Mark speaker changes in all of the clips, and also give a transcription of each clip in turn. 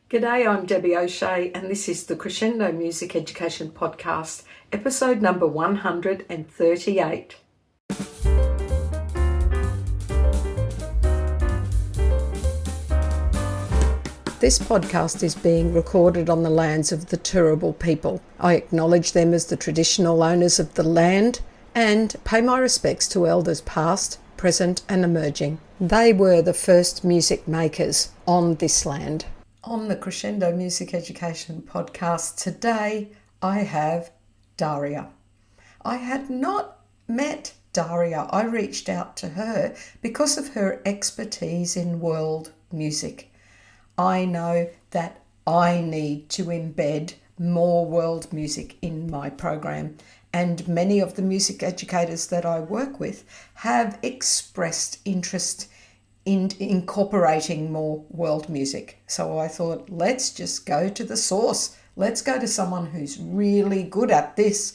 Speaker 1: G'day, I'm Debbie O'Shea, and this is the Crescendo Music Education Podcast, episode number 138. This podcast is being recorded on the lands of the Turrbal people. I acknowledge them as the traditional owners of the land and pay my respects to elders past, present and emerging. They were the first music makers on this land. On the Crescendo Music Education Podcast today, I have Daria. I had not met Daria. I reached out to her because of her expertise in world music. I know that I need to embed more world music in my program, and many of the music educators that I work with have expressed interest in incorporating more world music. So I thought, let's just go to the source. Let's go to someone who's really good at this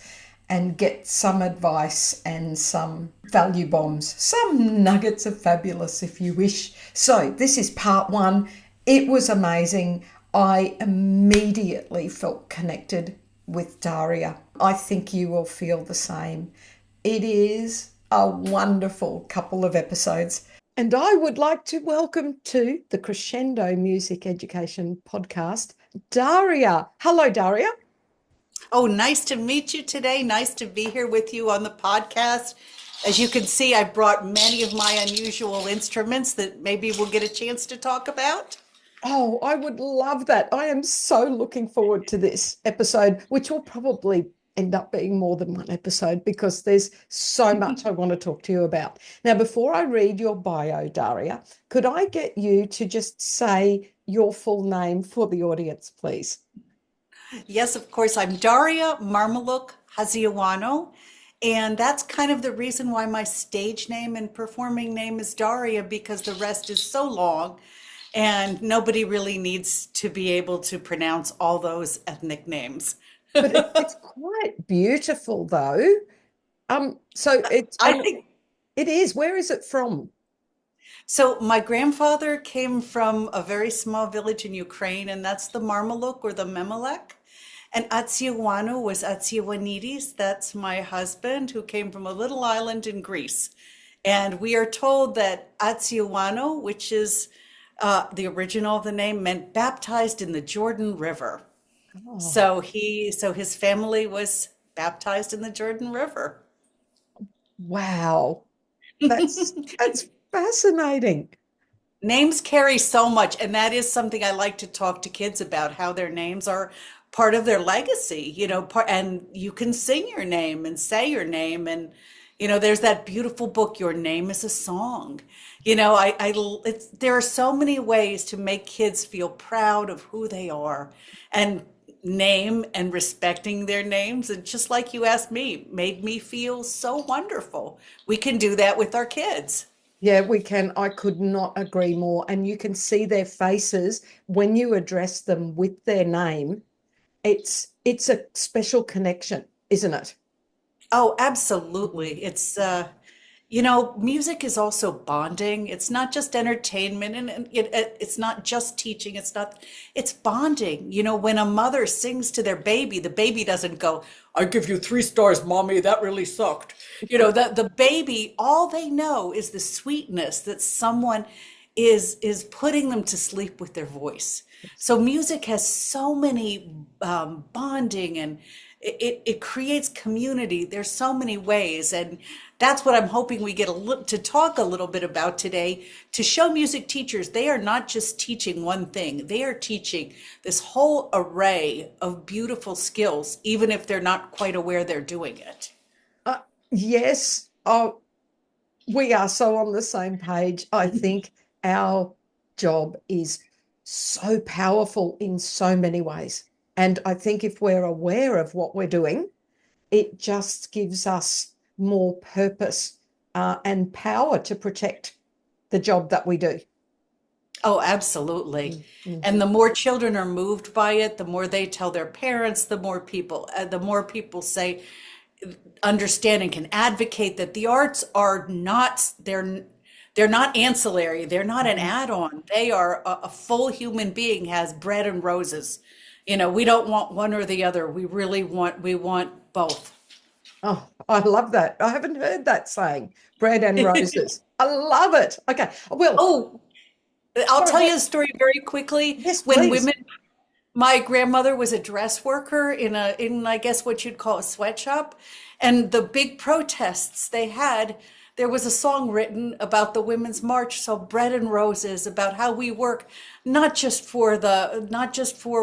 Speaker 1: and get some advice and some value bombs, some nuggets of fabulous if you wish. So this is part one. It was amazing. I immediately felt connected with Daria. I think you will feel the same. It is a wonderful couple of episodes. And I would like to welcome to the Crescendo Music Education Podcast, Daria. Hello, Daria.
Speaker 2: Oh, nice to meet you today. Nice to be here with you on the podcast. As you can see, I brought many of my unusual instruments that maybe we'll get a chance to talk about.
Speaker 1: Oh, I would love that. I am so looking forward to this episode, which will probably end up being more than one episode because there's so much I want to talk to you about. Now, before I read your bio, Daria, could I get you to just say your full name for the audience, please?
Speaker 2: Yes, of course. I'm Daria Marmaluk-Hajioannou, and that's kind of the reason why my stage name and performing name is Daria, because the rest is so long and nobody really needs to be able to pronounce all those ethnic names.
Speaker 1: But it's quite beautiful, though. So it's
Speaker 2: I think
Speaker 1: it is. Where is it from?
Speaker 2: so. My grandfather came from a very small village in Ukraine, and that's the Marmaluk or the Memelek. And Hajioannou was Hajioanidis. That's my husband, who came from a little island in Greece. And we are told that Hajioannou, which is the original of the name, meant baptized in the Jordan River.
Speaker 1: Oh,
Speaker 2: So his family was baptized in the Jordan River.
Speaker 1: wow. That's fascinating.
Speaker 2: Names carry so much, and that is something I like to talk to kids about, how their names are part of their legacy, and you can sing your name and say your name, and there's that beautiful book, Your Name is a Song. There are so many ways to make kids feel proud of who they are, and name and respecting their names. And just like you asked me, made me feel so wonderful. We can do that with our kids.
Speaker 1: Yeah, we can. I could not agree more. And you can see their faces when you address them with their name. It's a special connection, isn't it?
Speaker 2: Oh, absolutely. Music is also bonding. It's not just entertainment, and it's not just teaching. It's bonding. When a mother sings to their baby, the baby doesn't go, "I give you 3 stars, mommy, that really sucked." The baby, all they know is the sweetness that someone is putting them to sleep with their voice. So music has so many bonding, and it creates community. There's so many ways, and that's what I'm hoping we get to talk a little bit about today, to show music teachers they are not just teaching one thing. They are teaching this whole array of beautiful skills, even if they're not quite aware they're doing it.
Speaker 1: Yes. Oh, we are so on the same page. I think our job is so powerful in so many ways. And I think if we're aware of what we're doing, it just gives us more purpose and power to protect the job that we do.
Speaker 2: Oh, absolutely.
Speaker 1: Mm-hmm.
Speaker 2: And the more children are moved by it, the more they tell their parents, the more people say, understand and can advocate that the arts are not, They're not ancillary. They're not an
Speaker 1: Mhm.
Speaker 2: add-on. They are a full human being has bread and roses. We don't want one or the other. We want both.
Speaker 1: Oh, I love that. I haven't heard that saying, bread and roses. I love it. Okay. Well,
Speaker 2: Oh, I'll
Speaker 1: sorry,
Speaker 2: tell you a story very quickly.
Speaker 1: yes,
Speaker 2: When
Speaker 1: please.
Speaker 2: women, my grandmother was a dress worker in I guess what you'd call a sweatshop, and the big protests they had, there was a song written about the Women's March, so Bread and Roses, about how we work not just for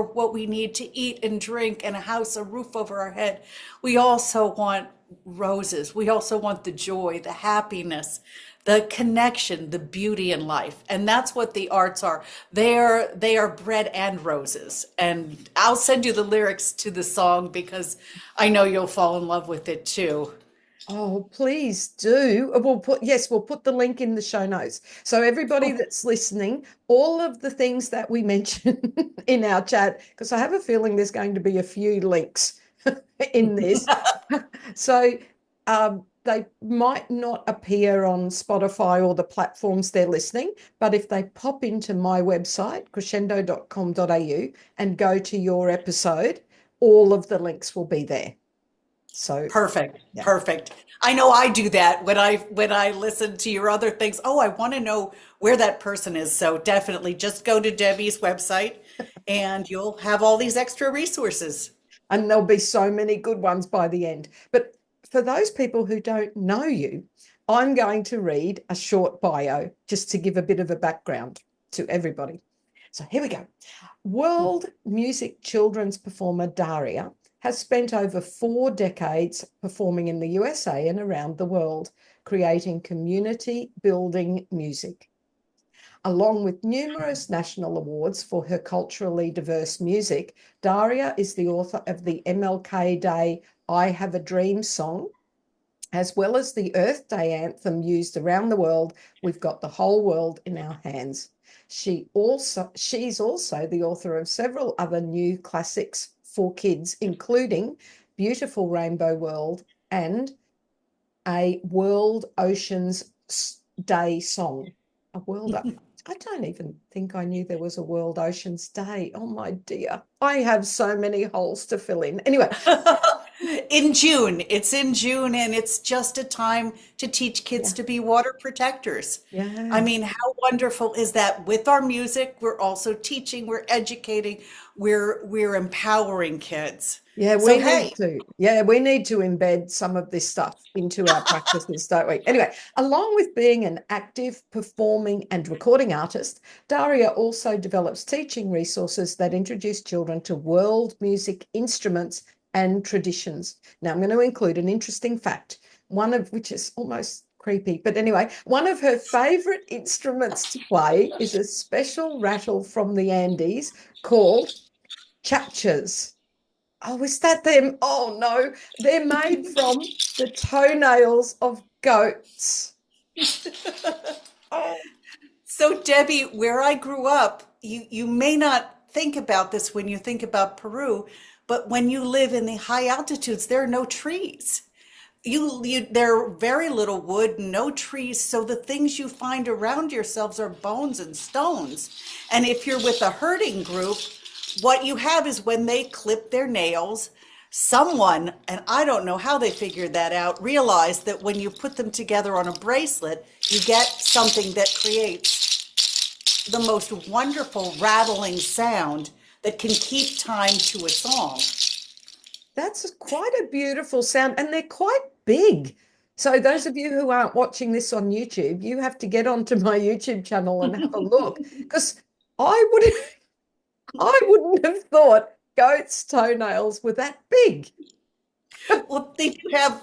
Speaker 2: what we need to eat and drink and a house, a roof over our head. We also want roses. We also want the joy, the happiness, the connection, the beauty in life. And that's what the arts are. They are bread and roses. And I'll send you the lyrics to the song because I know you'll fall in love with it too.
Speaker 1: Oh, please do. We'll put the link in the show notes. So everybody that's listening, all of the things that we mention in our chat, because I have a feeling there's going to be a few links in this. So they might not appear on Spotify or the platforms they're listening, but if they pop into my website, crescendo.com.au, and go to your episode, all of the links will be there. So,
Speaker 2: Perfect.
Speaker 1: yeah.
Speaker 2: Perfect. I know I do that when I listen to your other things. Oh, I want to know where that person is. So definitely just go to Debbie's website and you'll have all these extra resources.
Speaker 1: And there'll be so many good ones by the end. But for those people who don't know you, I'm going to read a short bio just to give a bit of a background to everybody. So here we go. World music children's performer Daria has spent over 4 decades performing in the USA and around the world, creating community building music. Along with numerous national awards for her culturally diverse music, Daria is the author of the MLK Day I Have a Dream song, as well as the Earth Day anthem used around the world. We've got the whole world in our hands. She's also the author of several other new classics for kids, including Beautiful Rainbow World and a World Oceans Day song. I don't even think I knew there was a World Oceans Day. Oh my dear. I have so many holes to fill in. Anyway,
Speaker 2: In June. It's in June and it's just a time to teach kids
Speaker 1: yeah,
Speaker 2: to be water protectors. I
Speaker 1: yeah.
Speaker 2: mean, how wonderful is that? With our music, we're also teaching, we're educating, we're empowering kids.
Speaker 1: Yeah,
Speaker 2: So
Speaker 1: we need
Speaker 2: hey,
Speaker 1: to. Yeah, we need to embed some of this stuff into our practices, don't we? Anyway, along with being an active performing and recording artist, Daria also develops teaching resources that introduce children to world music instruments and traditions. Now, I'm going to include an interesting fact, one of which is almost creepy. But anyway, one of her favorite instruments to play is a special rattle from the Andes called chachas. Oh, is that them? Oh no, they're made from the toenails of goats. Oh,
Speaker 2: so Debbie, where I grew up, you may not think about this when you think about Peru, but when you live in the high altitudes, there are no trees. There are very little wood, no trees, so the things you find around yourselves are bones and stones. And if you're with a herding group, what you have is when they clip their nails, someone, and I don't know how they figured that out, realized that when you put them together on a bracelet, you get something that creates the most wonderful rattling sound that can keep time to a song.
Speaker 1: that's quite a beautiful sound, and they're quite big. So those of you who aren't watching this on YouTube, you have to get onto my YouTube channel and have a look, because I would I wouldn't have thought goats' toenails were that big.
Speaker 2: Well, they do have.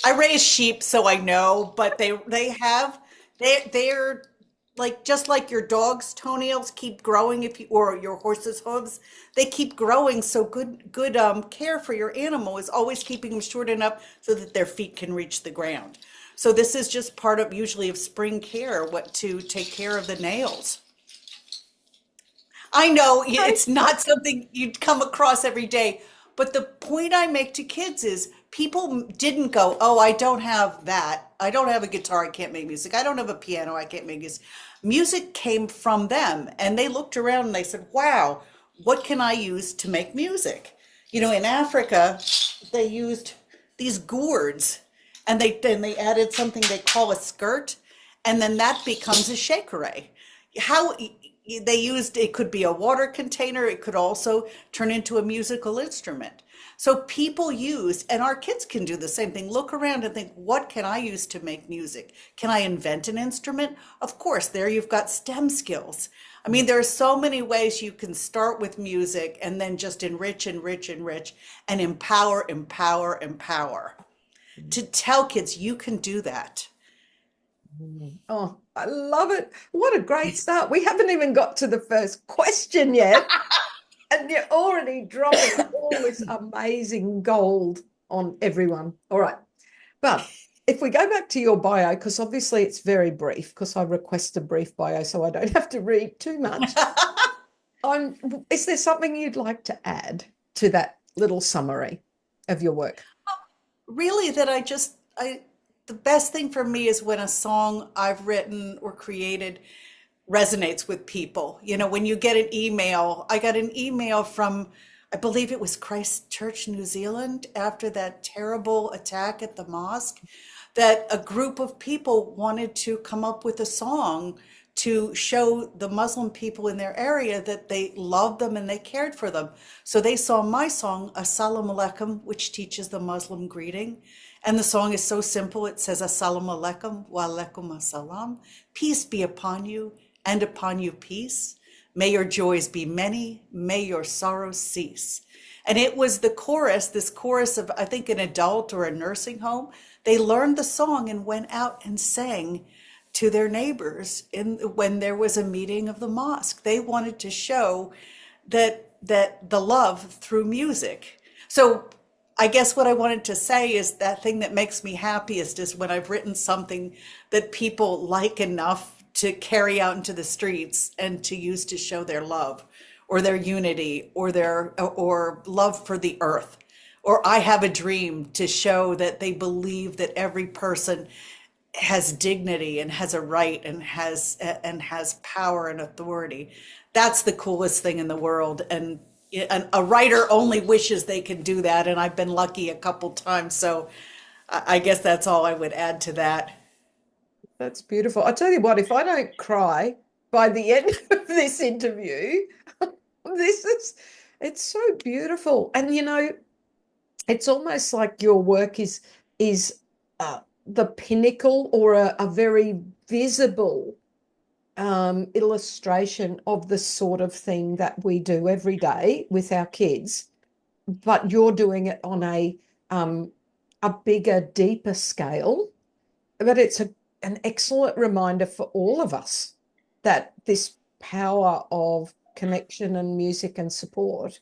Speaker 2: I raise sheep, so I know, but they're like just like your dog's toenails keep growing if you or your horse's hooves, they keep growing. So good care for your animal is always keeping them short enough so that their feet can reach the ground. So this is just part of usually of spring care, what to take care of the nails. I know
Speaker 1: Okay.
Speaker 2: it's not something you'd come across every day, but the point I make to kids is people didn't go, oh, I don't have that. I don't have a guitar, I can't make music. I don't have a piano, I can't make music. Music came from them, and they looked around and they said, wow, what can I use to make music? In Africa, they used these gourds, and they added something they call a skirt, and then that becomes a shakere. How they used it could be a water container, it could also turn into a musical instrument. So people use, and our kids can do the same thing. Look around and think, what can I use to make music? Can I invent an instrument? Of course, there you've got STEM skills. I mean, there are so many ways you can start with music and then just enrich, enrich, enrich, and empower, empower, empower. To tell kids you can do that.
Speaker 1: Oh, I love it. What a great start. We haven't even got to the first question yet. And you're already dropping all this amazing gold on everyone. All right. But if we go back to your bio, because obviously it's very brief, because I request a brief bio so I don't have to read too much. Is there something you'd like to add to that little summary of your work?
Speaker 2: Really, the best thing for me is when a song I've written or created resonates with people. When you get an email, I got an email from, I believe it was Christchurch, New Zealand, after that terrible attack at the mosque, that a group of people wanted to come up with a song to show the Muslim people in their area that they loved them and they cared for them. So they saw my song, Assalamu alaikum, which teaches the Muslim greeting. And the song is so simple. It says, Assalamu alaikum wa alaikum assalam. Peace be upon you, and upon you peace. May your joys be many, may your sorrows cease. And it was this chorus of, I think, an adult or a nursing home. They learned the song and went out and sang to their neighbors when there was a meeting of the mosque. They wanted to show that the love through music. So I guess what I wanted to say is that thing that makes me happiest is when I've written something that people like enough to carry out into the streets and to use to show their love or their unity or love for the earth. Or I have a dream to show that they believe that every person has dignity and has a right and has power and authority. That's the coolest thing in the world. And a writer only wishes they could do that. And I've been lucky a couple times. So I guess that's all I would add to that.
Speaker 1: That's beautiful. I tell you what, if I don't cry by the end of this interview, it's so beautiful. And, it's almost like your work is the pinnacle or a very visible illustration of the sort of thing that we do every day with our kids, but you're doing it on a bigger, deeper scale. But it's an excellent reminder for all of us that this power of connection and music and support,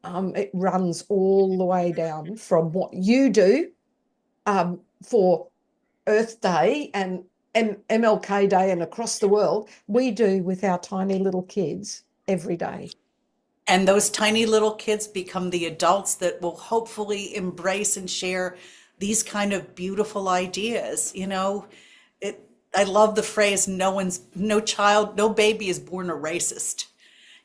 Speaker 1: it runs all the way down from what you do for Earth Day and MLK Day and across the world, we do with our tiny little kids every day.
Speaker 2: And those tiny little kids become the adults that will hopefully embrace and share these kind of beautiful ideas. I love the phrase, no baby is born a racist.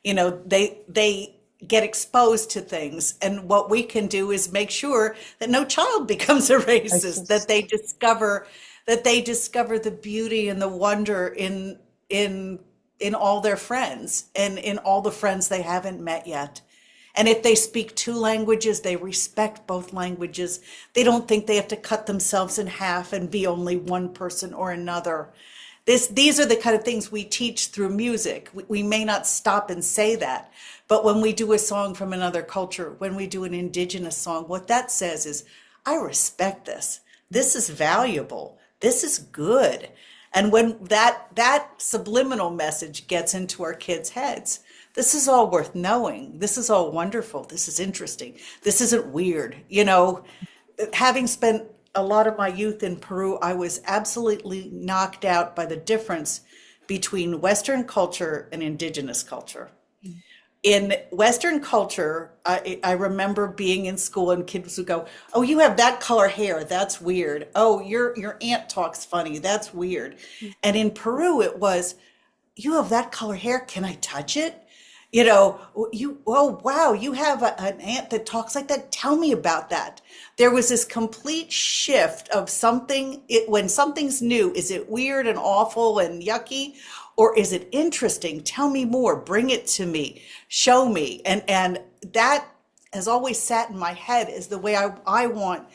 Speaker 2: They get exposed to things. And what we can do is make sure that no child becomes a racist, that they discover the beauty and the wonder in all their friends and in all the friends they haven't met yet. And if they speak two languages, they respect both languages. They don't think they have to cut themselves in half and be only one person or another. These are the kind of things we teach through music. We may not stop and say that, but when we do a song from another culture, when we do an indigenous song, what that says is, I respect this. This is valuable. This is good. And when that subliminal message gets into our kids' heads, this is all worth knowing. This is all wonderful. This is interesting. This isn't weird. Having spent a lot of my youth in Peru, I was absolutely knocked out by the difference between Western culture and indigenous culture. In Western culture, I remember being in school and kids would go, "Oh, you have that color hair. That's weird. Oh, your aunt talks funny. That's weird." And in Peru, it was, "You have that color hair. Can I touch it?" Oh, wow, you have an aunt that talks like that. Tell me about that. There was this complete shift of when something's new, is it weird and awful and yucky, or is it interesting? Tell me more, bring it to me, show me. And that has always sat in my head is the way I want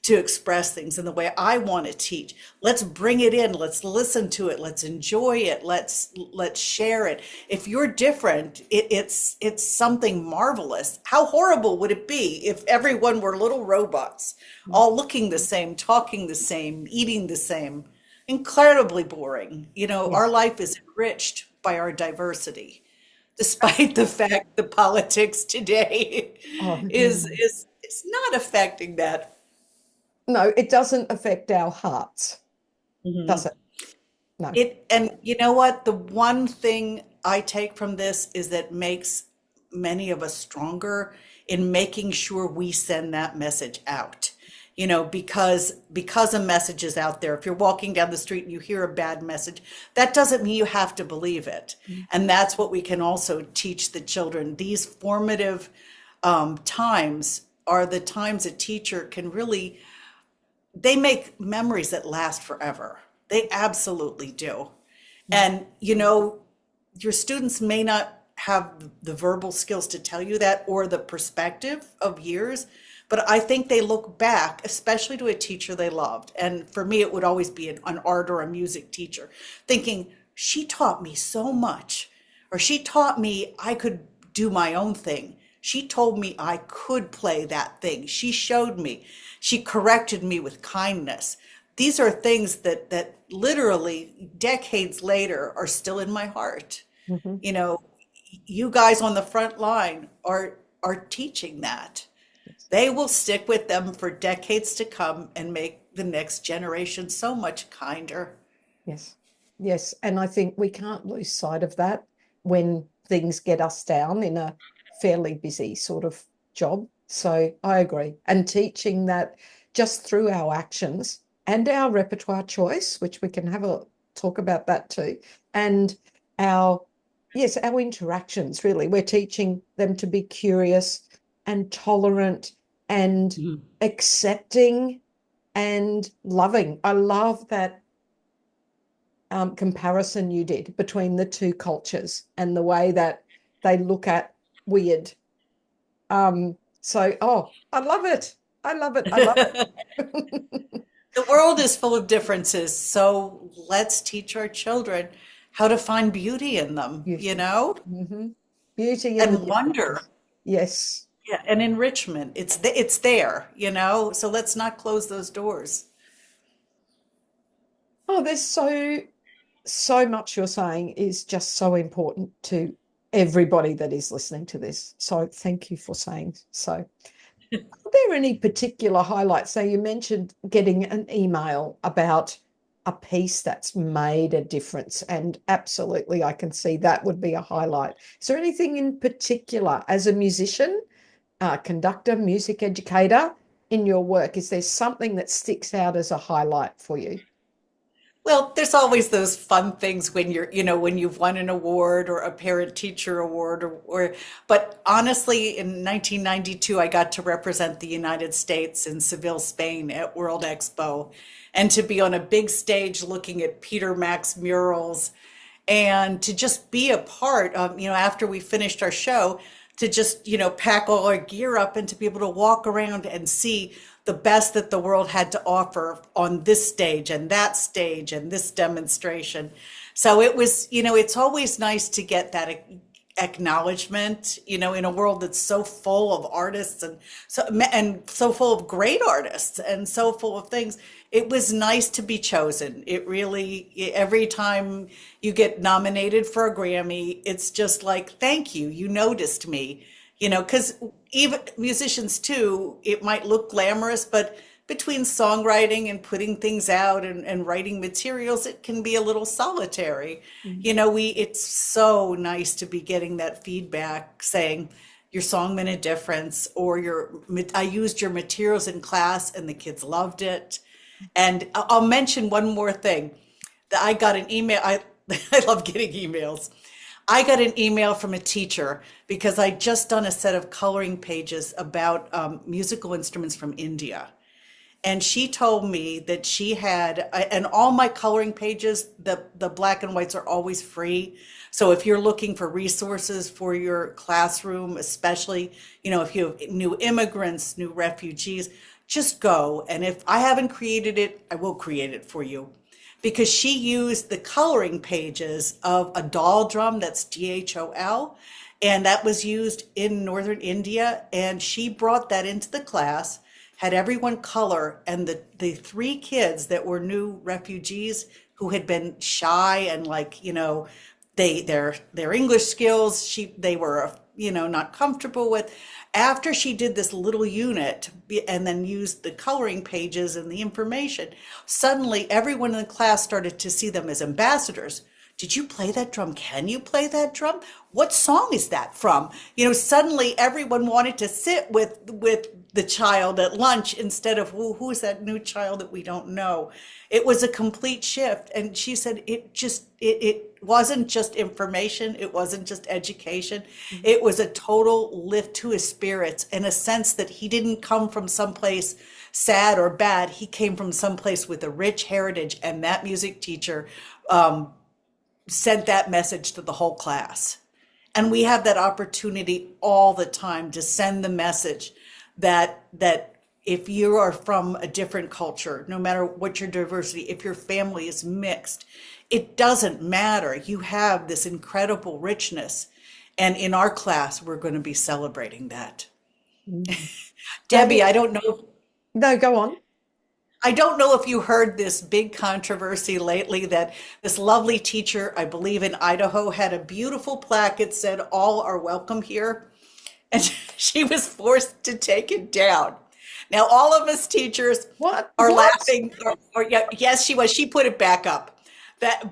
Speaker 2: to express things and the way I want to teach. Let's bring it in. Let's listen to it. Let's enjoy it. Let's share it. If you're different, it's something marvelous. How horrible would it be if everyone were little robots, all looking the same, talking the same, eating the same? Incredibly boring. Our
Speaker 1: Yes.
Speaker 2: life is enriched by our diversity, despite the fact the politics today
Speaker 1: Oh,
Speaker 2: is not affecting that.
Speaker 1: no, it doesn't affect our hearts, does it? No.
Speaker 2: And you know what? The one thing I take from this is that makes many of us stronger in making sure we send that message out. Because a message is out there. If you're walking down the street and you hear a bad message, that doesn't mean you have to believe it. And that's what we can also teach the children. These formative times are the times a teacher can really, they make memories that last forever. They absolutely do. And, your students may not have the verbal skills to tell you that or the perspective of years, but I think they look back, especially to a teacher they loved. And for me, it would always be an art or a music teacher, thinking, she taught me so much, or she taught me I could do my own thing. She told me I could play that thing. She showed me. She corrected me with kindness. These are things that literally decades later are still in my heart.
Speaker 1: Mhm.
Speaker 2: You know, you guys on the front line are teaching that.
Speaker 1: Yes.
Speaker 2: They will stick with them for decades to come and make the next generation so much kinder.
Speaker 1: Yes. Yes. And I think we can't lose sight of that when things get us down in a fairly busy sort of job. So I agree. And teaching that just through our actions and our repertoire choice, which we can have a talk about that too, and our, yes, our interactions really. We're teaching them to be curious and tolerant and
Speaker 2: Mhm.
Speaker 1: accepting and loving. I love that comparison you did between the two cultures and the way that they look at weird. I love it. I love it. I love it.
Speaker 2: The world is full of differences, so let's teach our children how to find beauty in them,
Speaker 1: Beauty. Hmm. Beauty in the
Speaker 2: and wonder.
Speaker 1: differences. Yes.
Speaker 2: Yeah, and enrichment. It's there. So let's not close those doors.
Speaker 1: Oh, there's so much you're saying is just so important to everybody that is listening to this. So thank you for saying so. Are there any particular highlights? So you mentioned getting an email about a piece that's made a difference, and absolutely, I can see that would be a highlight. Is there anything in particular as a musician, conductor, music educator in your work? Is there something that sticks out as a highlight for you?
Speaker 2: Well, there's always those fun things when when you've won an award or a parent teacher award but honestly, in 1992, I got to represent the United States in Seville, Spain at World Expo, and to be on a big stage looking at Peter Max murals and to just be a part of, after we finished our show, to just, pack all our gear up and to be able to walk around and see the best that the world had to offer on this stage and this demonstration. So it was, it's always nice to get that acknowledgement, in a world that's so full of artists and so full of great artists and so full of things. It was nice to be chosen. It really, every time you get nominated for a Grammy, it's just like, thank you, you noticed me, because even musicians too, it might look glamorous, but between songwriting and putting things out and writing materials, it can be a little solitary.
Speaker 1: Mm.
Speaker 2: You know, it's so nice to be getting that feedback saying your song made a difference, or I used your materials in class and the kids loved it. And I'll mention one more thing that I got an email. I love getting emails. I got an email from a teacher because I just done a set of coloring pages about musical instruments from India. And she told me that she had, and all my coloring pages, the black and whites are always free. So if you're looking for resources for your classroom, especially, you know, if you have new immigrants, new refugees, just go. And if I haven't created it, I will create it for you. Because she used the coloring pages of a doll drum, that's DHOL, and that was used in northern India. And she brought that into the class, had everyone color, and the three kids that were new refugees who had been shy and, like, you know, their English skills, they were, you know, not comfortable with. After she did this little unit and then used the coloring pages and the information, suddenly everyone in the class started to see them as ambassadors. Did you play that drum? Can you play that drum? What song is that from? You know, suddenly everyone wanted to sit with the child at lunch instead of, well, who's that new child that we don't know? It was a complete shift. And she said it wasn't just information, it wasn't just education. It was a total lift to his spirits, in a sense that he didn't come from someplace sad or bad. He came from someplace with a rich heritage, and that music teacher sent that message to the whole class. And we have that opportunity all the time to send the message that if you are from a different culture, no matter what your diversity, if your family is mixed, it doesn't matter. You have this incredible richness. And in our class, we're going to be celebrating that. Debbie, I don't know.
Speaker 1: No, go on.
Speaker 2: I don't know if you heard this big controversy lately that this lovely teacher, I believe in Idaho, had a beautiful plaque. It said, "All are welcome here." And she was forced to take it down. Now, all of us teachers
Speaker 1: What?
Speaker 2: are
Speaker 1: What?
Speaker 2: laughing, yeah, yes, she was. She put it back up.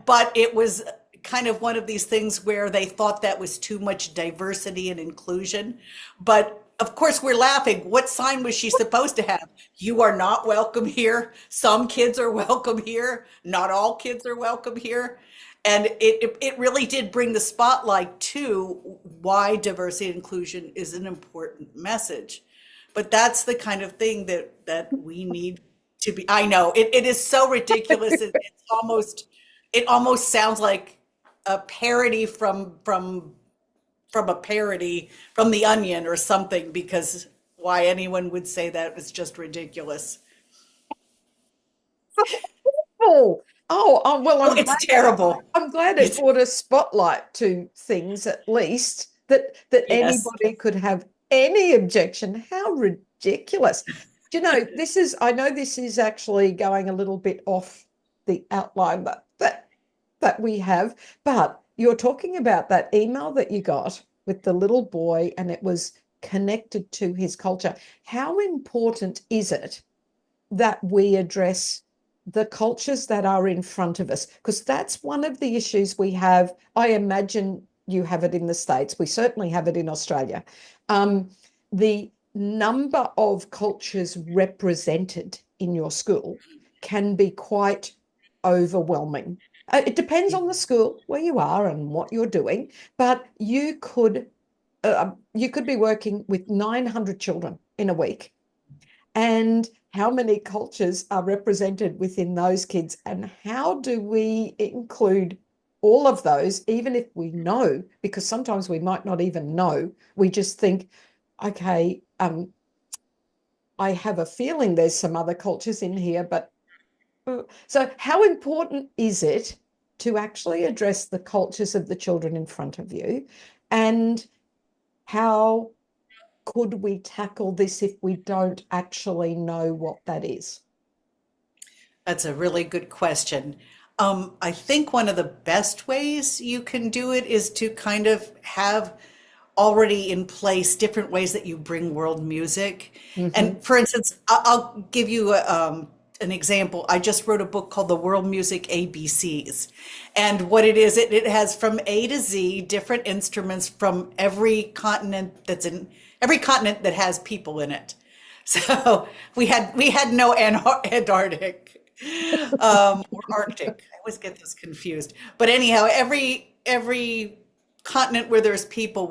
Speaker 2: But it was kind of one of these things where they thought that was too much diversity and inclusion. But of course, we're laughing. What sign was she supposed to have? You are not welcome here. Some kids are welcome here. Not all kids are welcome here. And it really did bring the spotlight to why diversity and inclusion is an important message. But that's the kind of thing that we need to be. I know it is so ridiculous. It almost sounds like a parody from a parody from The Onion or something, because why anyone would say that is just ridiculous.
Speaker 1: Well,
Speaker 2: Oh, it's terrible.
Speaker 1: I'm glad it
Speaker 2: It's,
Speaker 1: brought a spotlight to things, at least that
Speaker 2: yes.
Speaker 1: anybody could have any objection. How ridiculous. Do you know, I know this is actually going a little bit off the outline that we have, but you're talking about that email that you got with the little boy, and it was connected to his culture. How important is it that we address the cultures that are in front of us? Because that's one of the issues we have. I imagine you have it in the States. We certainly have it in Australia. The number of cultures represented in your school can be quite overwhelming. It depends on the school where you are and what you're doing, but you could be working with 900 children in a week. And how many cultures are represented within those kids, and how do we include all of those, even if we know, because sometimes we might not even know. We just think, okay, I have a feeling there's some other cultures in here, but so how important is it to actually address the cultures of the children in front of you? And how could we tackle this if we don't actually know what that is?
Speaker 2: That's a really good question. I think one of the best ways you can do it is to kind of have already in place different ways that you bring world music.
Speaker 1: Hmm.
Speaker 2: And for instance, I'll give you an example. I just wrote a book called The World Music ABCs. And what it is, it has from A to Z different instruments from every continent that has people in it. So we had no Antarctic or Arctic. I always get this confused. But anyhow, every continent where there's people,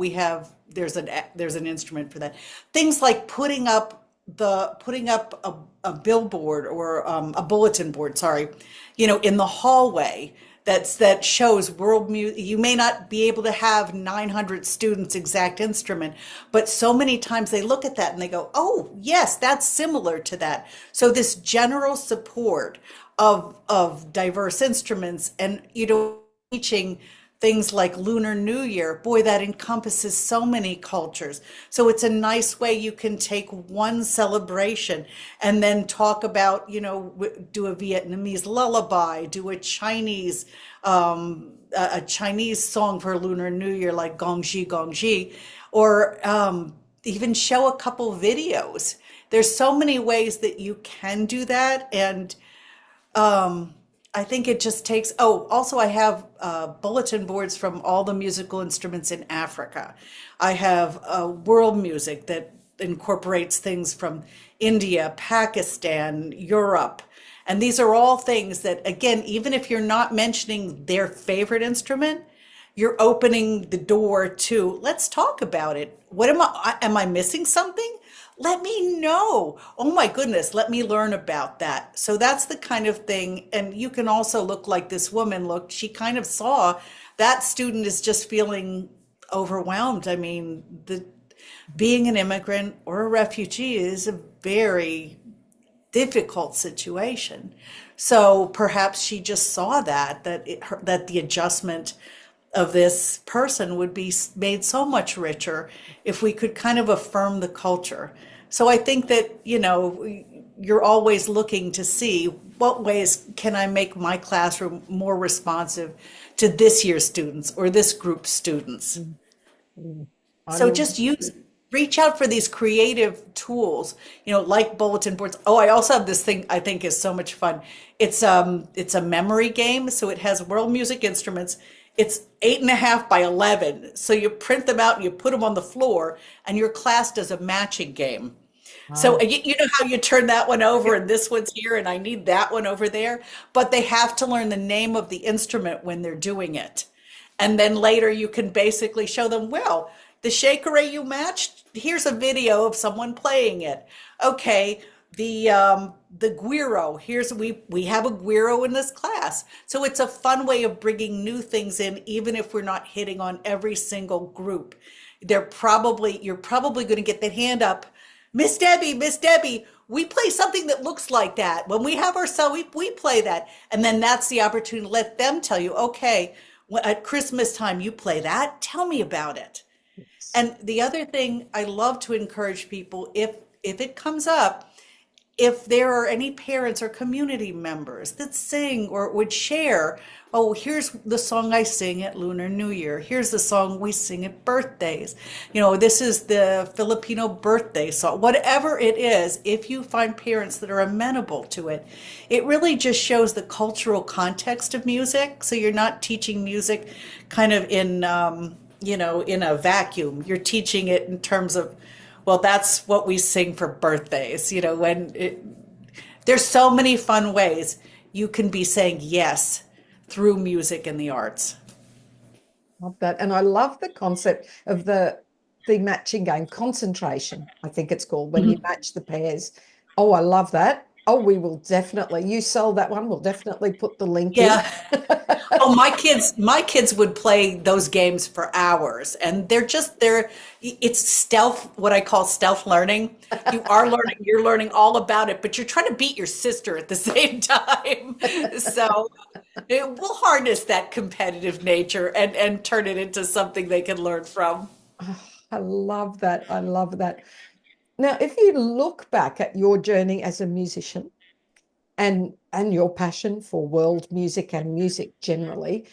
Speaker 2: there's an instrument for that. Things like putting up a billboard or a bulletin board, sorry, in the hallway that shows world music. You may not be able to have 900 students exact instrument, but so many times they look at that and they go, "Oh, yes, that's similar to that." So this general support of diverse instruments and teaching things like Lunar New Year, boy, that encompasses so many cultures. So it's a nice way you can take one celebration and then talk about, do a Vietnamese lullaby, do a Chinese song for Lunar New Year like Gong Ji Gong Ji, or even show a couple videos. There's so many ways that you can do that, and I think it just takes, also I have bulletin boards from all the musical instruments in Africa. I have world music that incorporates things from India, Pakistan, Europe. And these are all things that, again, even if you're not mentioning their favorite instrument, you're opening the door to, let's talk about it. Am I missing something? Let me know. Oh my goodness, let me learn about that. So that's the kind of thing. And you can also look like this woman looked. She kind of saw that student is just feeling overwhelmed. I mean, being an immigrant or a refugee is a very difficult situation. So perhaps she just saw that the adjustment of this person would be made so much richer if we could kind of affirm the culture. So I think that, you're always looking to see what ways can I make my classroom more responsive to this year's students or this group's students.
Speaker 1: I
Speaker 2: So
Speaker 1: love
Speaker 2: just reach out for these creative tools, like bulletin boards. Oh, I also have this thing I think is so much fun. It's a memory game, so it has world music instruments. It's 8.5 by 11. So you print them out and you put them on the floor, and your class does a matching game. So
Speaker 1: it.
Speaker 2: you know how you turn that one over and this one's here and I need that one over there, but they have to learn the name of the instrument when they're doing it. And then later you can basically show them, well, the shaker you matched, here's a video of someone playing it. Okay, the guiro, we have a guiro in this class. So it's a fun way of bringing new things in, even if we're not hitting on every single group. You're probably going to get that hand up. Miss Debbie, we play something that looks like that. When we have our cell, we play that. And then that's the opportunity to let them tell you, okay, at Christmas time, you play that. Tell me about it. And the other thing I love to encourage people, if it comes up, if there are any parents or community members that sing or would share, oh, here's the song I sing at Lunar New Year. Here's the song we sing at birthdays. This is the Filipino birthday song. Whatever it is, if you find parents that are amenable to it, it really just shows the cultural context of music. So you're not teaching music kind of in a vacuum. You're teaching it in terms of, well, that's what we sing for birthdays. There's so many fun ways you can be saying yes through music and the arts.
Speaker 1: Love that. And I love the concept of the matching game, concentration, I think it's called, when you match the pairs. Oh, I love that. Oh, we will definitely, you sold that one. We'll definitely put the link in.
Speaker 2: Yeah. Oh, my kids would play those games for hours, and it's stealth, what I call stealth learning. You're learning all about it, but you're trying to beat your sister at the same time. So it will harness that competitive nature and turn it into something they can learn from.
Speaker 1: I love that. I love that. Now, if you look back at your journey as a musician and your passion for world music and music generally,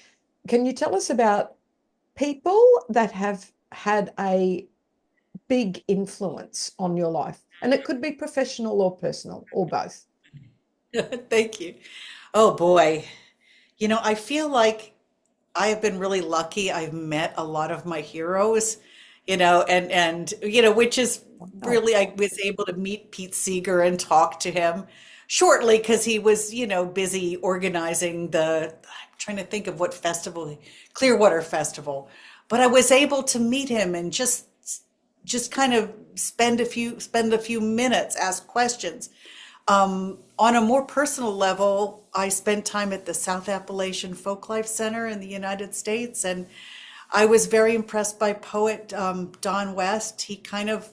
Speaker 1: can you tell us about people that have had a big influence on your life? And it could be professional or personal or both.
Speaker 2: Thank you. Oh boy. I feel like I have been really lucky. I've met a lot of my heroes, and which is
Speaker 1: Oh,
Speaker 2: really, I was able to meet Pete Seeger and talk to him shortly because he was, busy organizing I'm trying to think of what festival, Clearwater Festival. But I was able to meet him and just kind of spend a few minutes, ask questions. On a more personal level, I spent time at the South Appalachian Folklife Center in the United States, and I was very impressed by poet Don West. He kind of,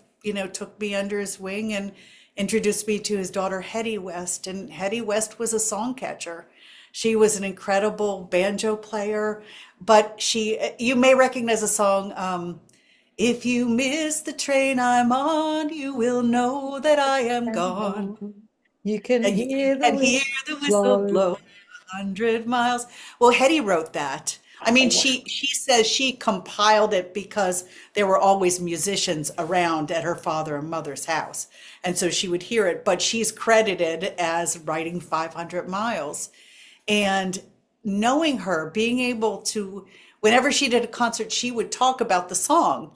Speaker 2: took me under his wing and introduced me to his daughter Hetty West, and Hetty West was a song catcher. She was an incredible banjo player, but you may recognize a song. If you miss the train I'm on, you will know that I am
Speaker 1: and
Speaker 2: gone.
Speaker 1: gone. You can
Speaker 2: And you
Speaker 1: hear the
Speaker 2: can hear
Speaker 1: whistle
Speaker 2: the whistle
Speaker 1: blow.
Speaker 2: blow 100 miles. Well, Hetty wrote that. I
Speaker 1: Oh,
Speaker 2: mean,
Speaker 1: wow.
Speaker 2: she says she compiled it because there were always musicians around at her father and mother's house. And so she would hear it, but she's credited as writing 500 miles. And knowing her, being able to, whenever she did a concert, she would talk about the song,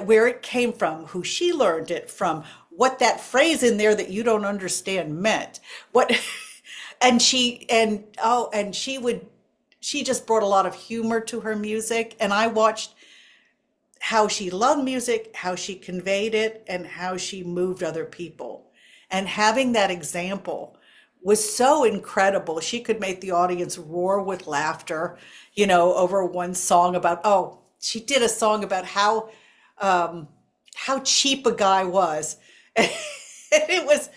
Speaker 2: where it came from, who she learned it from, what that phrase in there that you don't understand meant, what, and she just brought a lot of humor to her music. And I watched how she loved music, how she conveyed it, and how she moved other people. And having that example was so incredible. She could make the audience roar with laughter, over one song about, oh, she did a song about how cheap a guy was. And it was,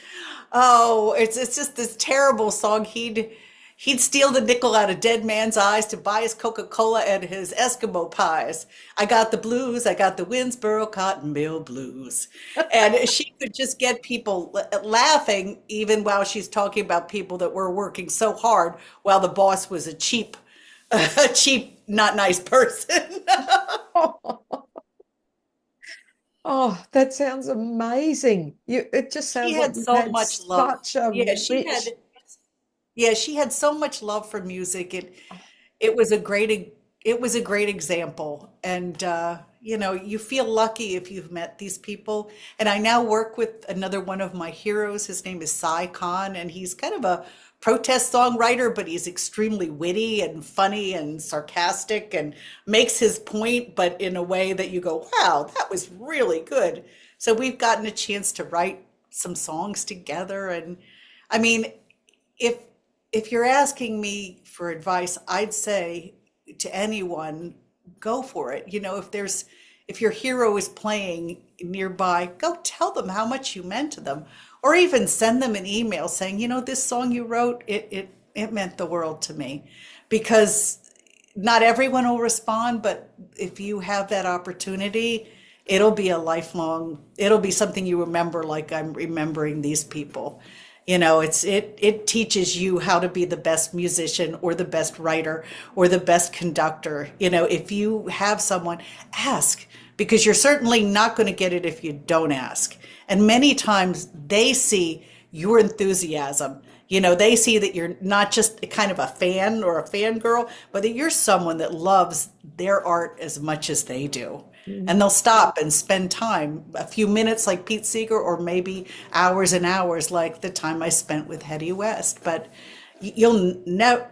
Speaker 2: oh, it's just this terrible song. He'd steal the nickel out of dead man's eyes to buy his Coca-Cola and his Eskimo pies. I got the blues. I got the Winsboro Cotton Mill blues. And she could just get people laughing even while she's talking about people that were working so hard while the boss was a cheap, not nice person.
Speaker 1: Oh, that sounds amazing. It just
Speaker 2: She
Speaker 1: sounds like
Speaker 2: had
Speaker 1: you've
Speaker 2: so
Speaker 1: had
Speaker 2: much love.
Speaker 1: such a
Speaker 2: Yeah, she had
Speaker 1: rich.
Speaker 2: Yeah, she had so much love for music. It was a great example. And you feel lucky if you've met these people. And I now work with another one of my heroes. His name is Cy Khan, and he's kind of a protest songwriter, but he's extremely witty and funny and sarcastic and makes his point, but in a way that you go, wow, that was really good. So we've gotten a chance to write some songs together. And I mean, if if you're asking me for advice, I'd say to anyone, go for it. If your hero is playing nearby, go tell them how much you meant to them, or even send them an email saying, this song you wrote, it meant the world to me, because not everyone will respond, but if you have that opportunity, it'll be something you remember, like I'm remembering these people. It teaches you how to be the best musician or the best writer or the best conductor. If you have someone, ask, because you're certainly not going to get it if you don't ask. And many times they see your enthusiasm. They see that you're not just kind of a fan or a fangirl, but that you're someone that loves their art as much as they do. And they'll stop and spend time, a few minutes like Pete Seeger, or maybe hours and hours like the time I spent with Hetty West. But you'll know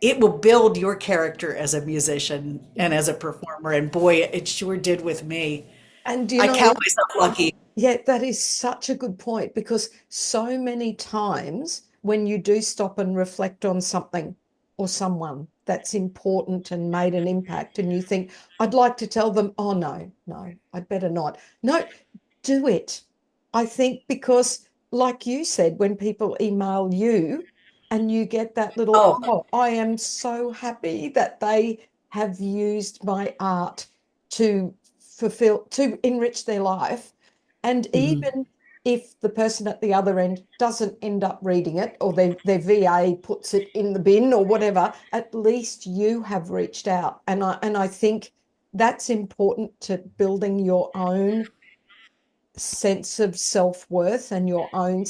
Speaker 2: it will build your character as a musician and as a performer. And boy, it sure did with me.
Speaker 1: And
Speaker 2: I count myself lucky.
Speaker 1: yeah, that is such a good point, because so many times when you do stop and reflect on something or someone that's important and made an impact, and you think, I'd like to tell them, oh, no, no, I'd better not. No, do it. I think because, like you said, when people email you and you get that little,
Speaker 2: Oh,
Speaker 1: oh, I am so happy that they have used my art to to enrich their life. And
Speaker 2: mhm.
Speaker 1: even if the person at the other end doesn't end up reading it, or their VA puts it in the bin or whatever, at least you have reached out. And I think that's important to building your own sense of self-worth and your own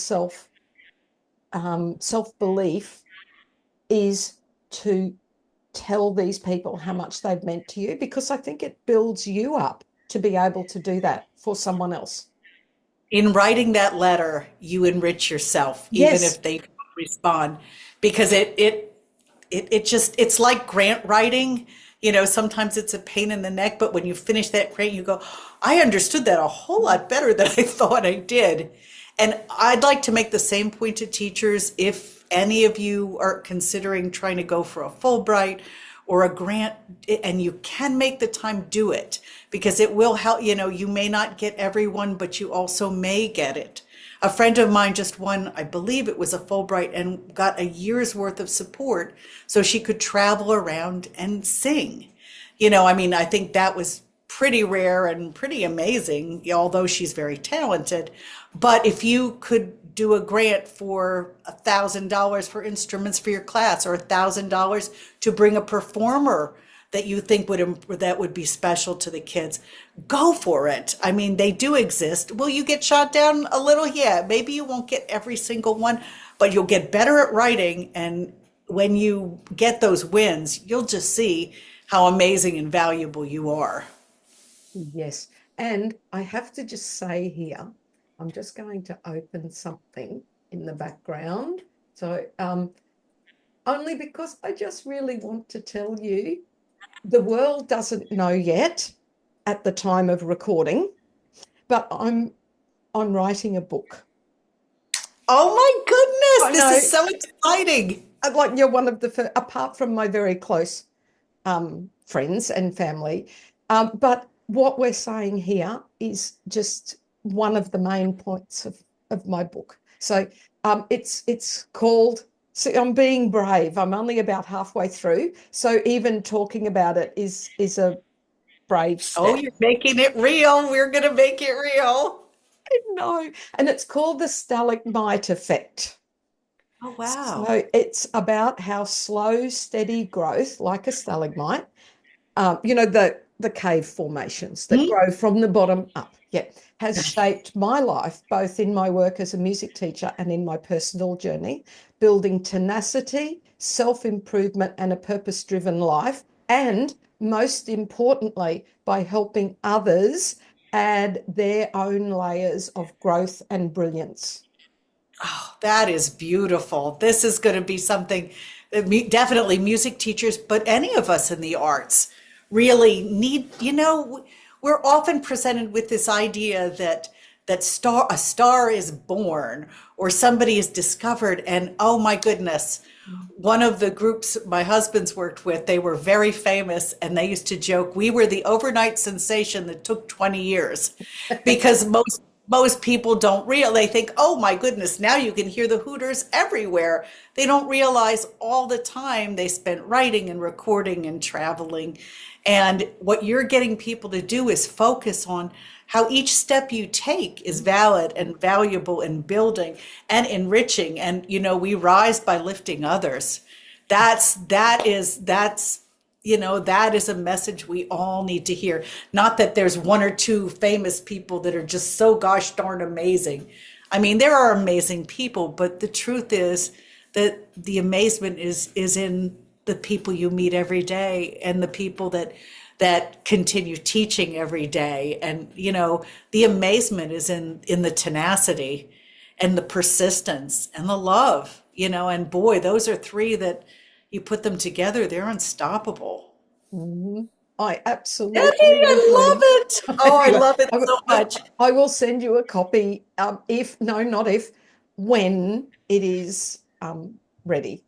Speaker 1: self-belief, is to tell these people how much they've meant to you, because I think it builds you up to be able to do that for someone else.
Speaker 2: In writing that letter, you enrich yourself, even
Speaker 1: Yes.
Speaker 2: if they don't respond, because it just, it's like grant writing. Sometimes it's a pain in the neck, but when you finish that grant, you go, I understood that a whole lot better than I thought I did. And I'd like to make the same point to teachers. If any of you are considering trying to go for a Fulbright or a grant, and you can make the time, do it, because it will help. You may not get everyone, but you also may get it. A friend of mine just won, I believe it was a Fulbright, and got a year's worth of support so she could travel around and sing. I think that was pretty rare and pretty amazing, although she's very talented. But if you could do a grant for $1,000 for instruments for your class, or $1,000 to bring a performer that you think that would be special to the kids, go for it. They do exist. Will you get shot down a little? Yeah, maybe you won't get every single one, but you'll get better at writing. And when you get those wins, you'll just see how amazing and valuable you are.
Speaker 1: Yes. And I have to just say here, I'm just going to open something in the background. So only because I just really want to tell you, the world doesn't know yet at the time of recording, but I'm writing a book.
Speaker 2: Oh my goodness, this is so exciting.
Speaker 1: Like, you're one of the first, apart from my very close friends and family. But what we're saying here is just one of the main points of my book. So it's called, so I'm being brave. I'm only about halfway through. So even talking about it is a brave step.
Speaker 2: Oh, you're making it real. We're going to make it real.
Speaker 1: I know. And it's called the stalagmite effect.
Speaker 2: Oh, wow.
Speaker 1: So it's about how slow, steady growth, like a stalagmite, the cave formations that grow from the bottom up, has shaped my life, both in my work as a music teacher and in my personal journey, building tenacity, self-improvement, and a purpose-driven life, and most importantly, by helping others add their own layers of growth and brilliance.
Speaker 2: Oh, that is beautiful. This is going to be something that definitely music teachers, but any of us in the arts really need. We're often presented with this idea that a star is born, or somebody is discovered, and oh my goodness, one of the groups my husband's worked with, they were very famous, and they used to joke, we were the overnight sensation that took 20 years, because most people don't they think, oh my goodness, now you can hear the Hooters everywhere. They don't realize all the time they spent writing and recording and traveling. And what you're getting people to do is focus on how each step you take is valid and valuable and building and enriching. And, we rise by lifting others. That is a message we all need to hear. Not that there's one or two famous people that are just so gosh darn amazing. There are amazing people, but the truth is that the amazement is in the people you meet every day, and the people that continue teaching every day. And, the amazement is in the tenacity and the persistence and the love, and boy, those are three that you put them together, they're unstopable.
Speaker 1: Mm-hmm. I absolutely
Speaker 2: Debbie, I love it. Oh, I love it so much.
Speaker 1: I will send you a copy when it is ready.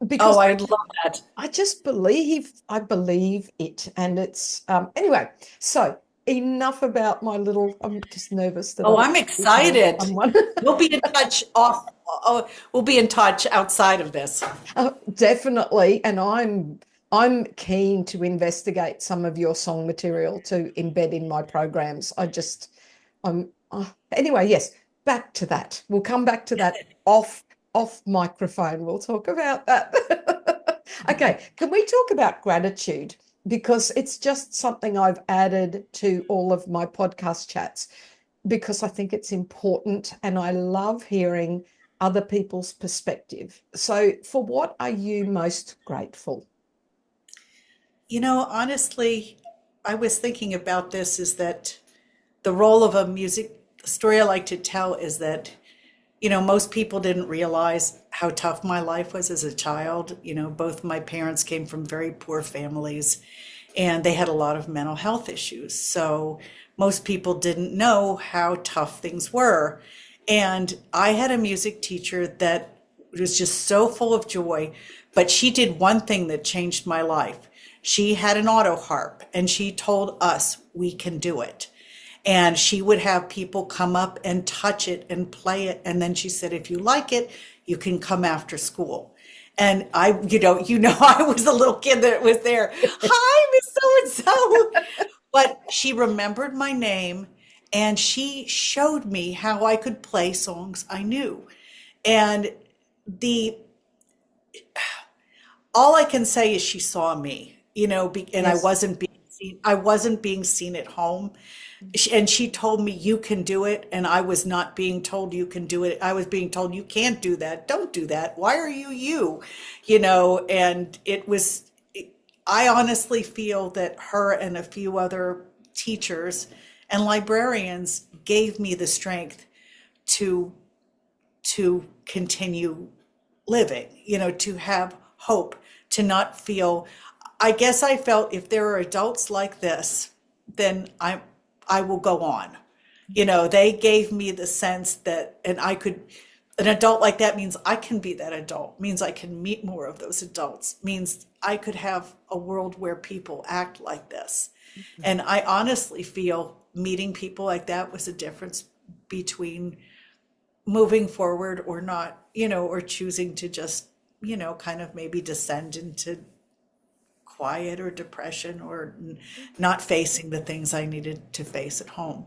Speaker 1: Because
Speaker 2: I love that.
Speaker 1: I believe it. And it's, anyway, so enough about my little, I'm just nervous that
Speaker 2: I'm excited. We'll be in touch we'll be in touch outside of this.
Speaker 1: Definitely. And I'm keen to investigate some of your song material to embed in my programs. Anyway, yes, back to that. We'll come back to that off microphone. We'll talk about that. Okay. Can we talk about gratitude? because it's just something I've added to all of my podcast chats because I think it's important and I love hearing other people's perspective. So, for what are you most grateful?
Speaker 2: Honestly, I was thinking about this is that the role of a music story I like to tell is that, most people didn't realize how tough my life was as a child. Both my parents came from very poor families and they had a lot of mental health issues. So most people didn't know how tough things were. And I had a music teacher that was just so full of joy, but she did one thing that changed my life. She had an auto harp and she told us we can do it. And she would have people come up and touch it and play it. And then she said, if you like it, you can come after school. And I was the little kid that was there. Hi, Miss So-and-so. But she remembered my name and she showed me how I could play songs I knew. And the all I can say is she saw me, and I
Speaker 1: Yes.
Speaker 2: wasn't being seen. I wasn't being seen at home. And she told me you can do it. And I was not being told you can do it. I was being told you can't do that. Don't do that. Why are you you? And I honestly feel that her and a few other teachers and librarians gave me the strength to continue living, to have hope, to not feel. I guess I felt if there are adults like this, then I will go on. They gave me the sense that, and an adult like that means I can be that adult, means I can meet more of those adults, means I could have a world where people act like this. And I honestly feel meeting people like that was a difference between moving forward or not, or choosing to just, kind of maybe descend into quiet or depression or not facing the things I needed to face at home.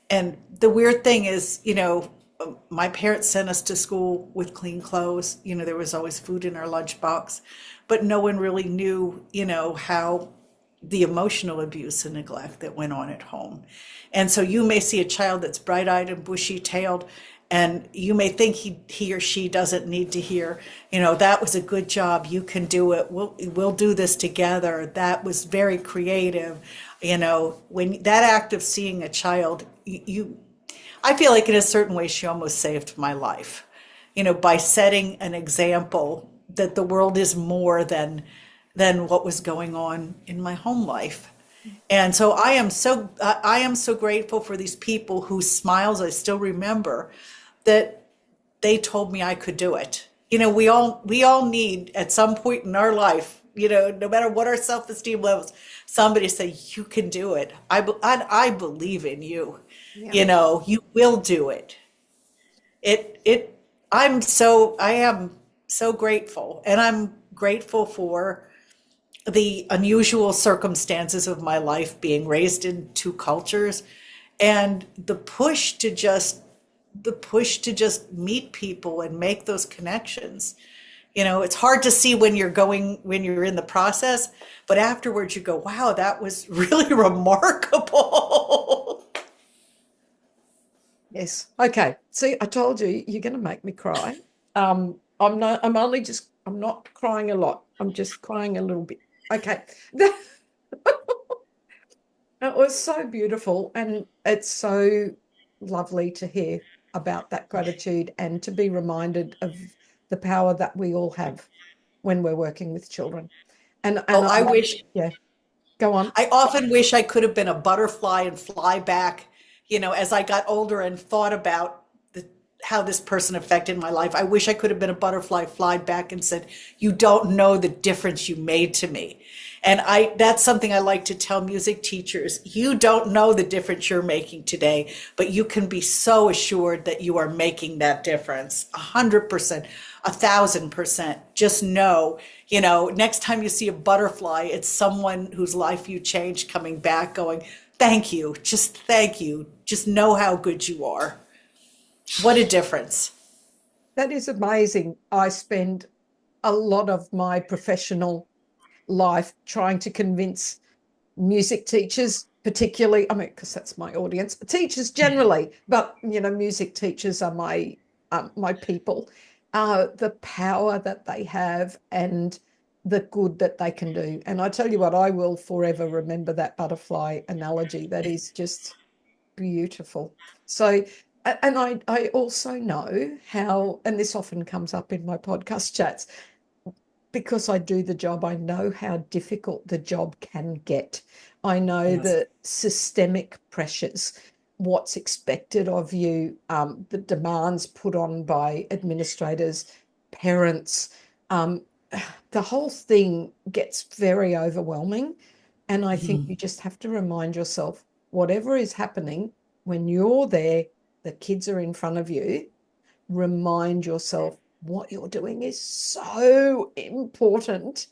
Speaker 2: And the weird thing is, my parents sent us to school with clean clothes. There was always food in our lunchbox, but no one really knew, how the emotional abuse and neglect that went on at home. And so you may see a child that's bright-eyed and bushy-tailed, and you may think he or she doesn't need to hear, that was a good job. You can do it. We'll do this together. That was very creative. When that act of seeing a child, I feel like in a certain way, she almost saved my life, by setting an example that the world is more than what was going on in my home life. And so I am so grateful for these people whose smiles I still remember, that they told me I could do it. We all need at some point in our life, no matter what our self-esteem levels, somebody say you can do it. I believe in you.
Speaker 1: Yeah.
Speaker 2: You will do it. I am so grateful, and I'm grateful for the unusual circumstances of my life, being raised in two cultures, and the push to just meet people and make those connections. It's hard to see when you're in the process, but afterwards you go, wow, that was really remarkable.
Speaker 1: Yes. Okay. See, I told you you're going to make me cry. I'm not. I'm not crying a lot. I'm just crying a little bit. Okay. It was so beautiful, and it's so lovely to hear about that gratitude and to be reminded of the power that we all have when we're working with children. And
Speaker 2: Oh,
Speaker 1: I yeah, go on.
Speaker 2: I often wish I could have been a butterfly and fly back, as I got older and thought about how this person affected my life. I wish I could have been a butterfly, fly back and said, you don't know the difference you made to me. And that's something I like to tell music teachers. You don't know the difference you're making today, but you can be so assured that you are making that difference. 100%, 1,000%. Just know, next time you see a butterfly, it's someone whose life you changed coming back going, thank you. Just thank you. Just know how good you are. What a difference.
Speaker 1: That is amazing. I spend a lot of my professional life trying to convince music teachers, particularly, I mean, because that's my audience, teachers generally, but, music teachers are my people, the power that they have and the good that they can do. And I tell you what, I will forever remember that butterfly analogy. That is just beautiful. So, and I also know how, and this often comes up in my podcast chats, because I do the job, I know how difficult the job can get. I know
Speaker 2: Yes.
Speaker 1: the systemic pressures, what's expected of you, the demands put on by administrators, parents. The whole thing gets very overwhelming. And I think you just have to remind yourself, whatever is happening, when you're there, the kids are in front of you, remind yourself what you're doing is so important.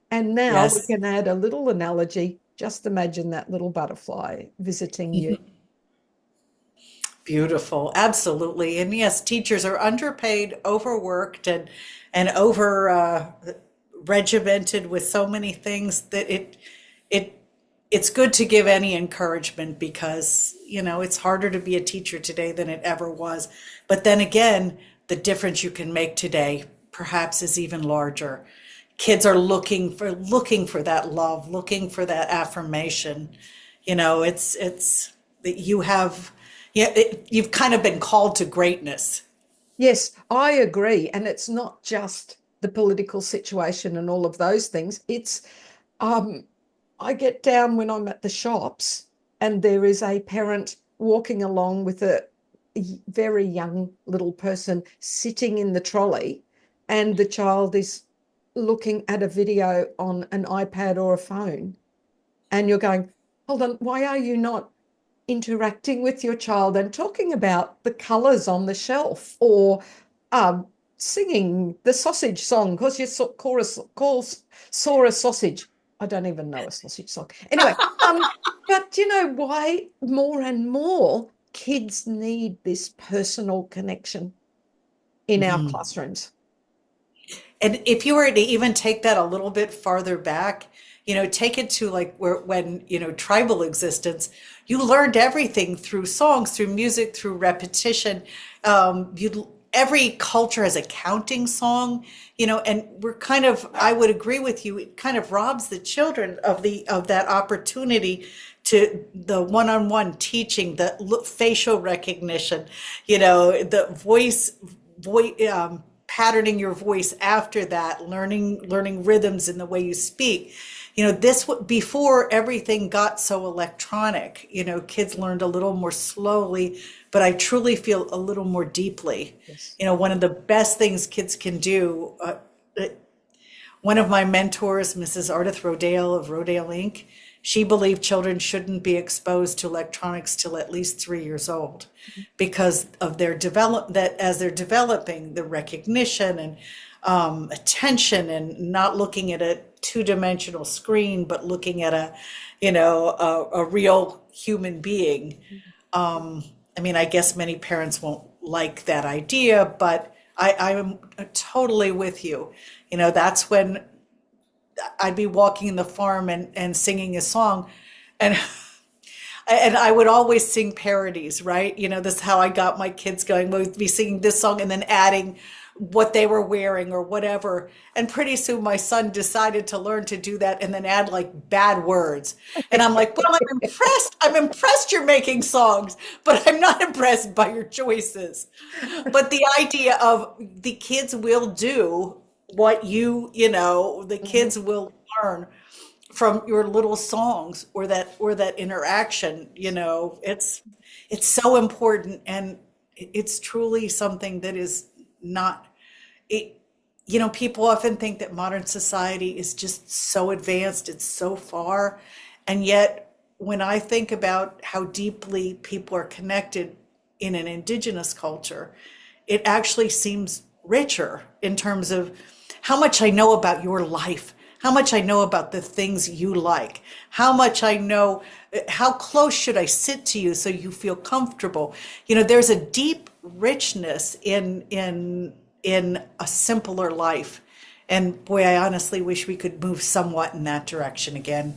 Speaker 1: And now we
Speaker 2: Yes.
Speaker 1: can add a little analogy. Just imagine that little butterfly visiting you.
Speaker 2: Beautiful. Absolutely. And yes, teachers are underpaid, overworked, and over regimented with so many things that it it's good to give any encouragement because, it's harder to be a teacher today than it ever was. But then again, the difference you can make today perhaps is even larger. Kids are looking for that love, looking for that affirmation. It's that you have, yeah, you've kind of been called to greatness.
Speaker 1: Yes, I agree. And it's not just the political situation and all of those things. It's, I get down when I'm at the shops and there is a parent walking along with a very young little person sitting in the trolley, and the child is looking at a video on an iPad or a phone. And you're going, hold on, why are you not interacting with your child and talking about the colors on the shelf, or singing the sausage song because you saw a sausage? I don't even know a sausage song. Anyway, but why more and more kids need this personal connection in our classrooms?
Speaker 2: And if you were to even take that a little bit farther back, take it to like when, tribal existence, you learned everything through songs, through music, through repetition. Every culture has a counting song, and I would agree with you, it kind of robs the children of that opportunity to the one-on-one teaching, the facial recognition, the voice, patterning your voice after that, learning rhythms in the way you speak. This before everything got so electronic. Kids learned a little more slowly, but I truly feel a little more deeply.
Speaker 1: Yes.
Speaker 2: One of the best things kids can do. One of my mentors, Mrs. Ardith Rodale of Rodale Inc., she believed children shouldn't be exposed to electronics till at least 3 years old because of their that as they're developing the recognition and attention and not looking at a two-dimensional screen, but looking at a real human being. I guess many parents won't like that idea, but I'm totally with you. That's when I'd be walking in the farm and singing a song, and and I would always sing parodies, right? This is how I got my kids going. We'd be singing this song and then adding what they were wearing or whatever. And pretty soon my son decided to learn to do that and then add like bad words. And I'm like, well, I'm impressed. I'm impressed you're making songs, but I'm not impressed by your choices. But the idea of the kids will do what the kids will learn from your little songs or that interaction. It's so important, and it's truly something that is not it. People often think that modern society is just so advanced, it's so far, and yet when I think about how deeply people are connected in an indigenous culture, it actually seems richer in terms of how much I know about your life, how much I know about the things you like, how much I know, how close should I sit to you so you feel comfortable. There's a deep richness in a simpler life. And boy, I honestly wish we could move somewhat in that direction again.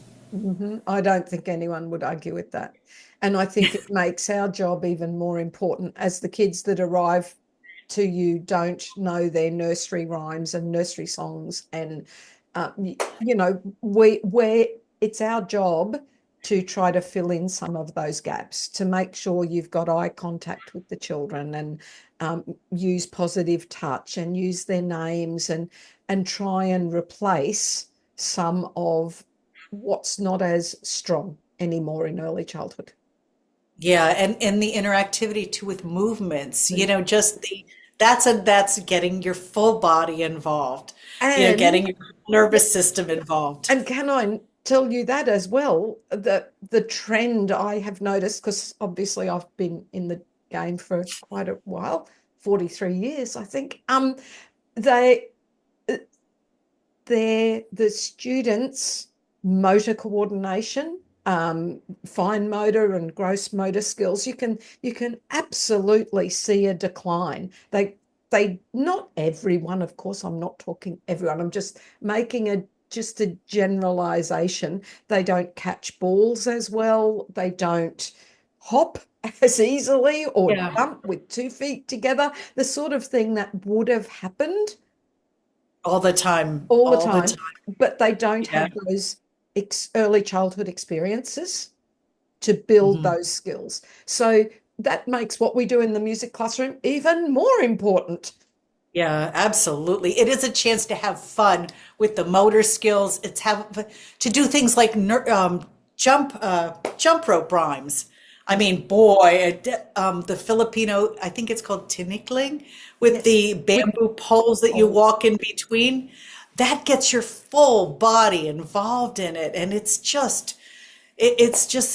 Speaker 1: I don't think anyone would argue with that. And I think it makes our job even more important as the kids that arrive to you don't know their nursery rhymes and nursery songs. And, where it's our job to try to fill in some of those gaps, to make sure you've got eye contact with the children and use positive touch and use their names and try and replace some of what's not as strong anymore in early childhood.
Speaker 2: Yeah, and the interactivity too with movements,
Speaker 1: Mm.
Speaker 2: just that's getting your full body involved,
Speaker 1: And
Speaker 2: getting your nervous system involved.
Speaker 1: and can I tell you that as well? The trend I have noticed, because obviously I've been in the game for quite a while, 43 years, I think. They the students' motor coordination, fine motor and gross motor skills, you can absolutely see a decline. They not everyone, of course, I'm not talking everyone, I'm just making just a generalization. They don't catch balls as well. They don't hop as easily or
Speaker 2: Yeah,
Speaker 1: jump with 2 feet together, the sort of thing that would have happened
Speaker 2: all the time,
Speaker 1: all the
Speaker 2: all the
Speaker 1: time,
Speaker 2: time.
Speaker 1: but they don't
Speaker 2: Yeah.
Speaker 1: have those early childhood experiences to build
Speaker 2: Mhm.
Speaker 1: those skills. So that makes what we do in the music classroom even more important.
Speaker 2: Yeah, absolutely. It is a chance to have fun with the motor skills. It's have to do things like jump rope rhymes. I mean, boy, the Filipino, I think it's called tinikling, with
Speaker 1: Yes.
Speaker 2: the
Speaker 1: With
Speaker 2: bamboo poles that you
Speaker 1: poles.
Speaker 2: walk in between. That gets your full body involved in it, and it's just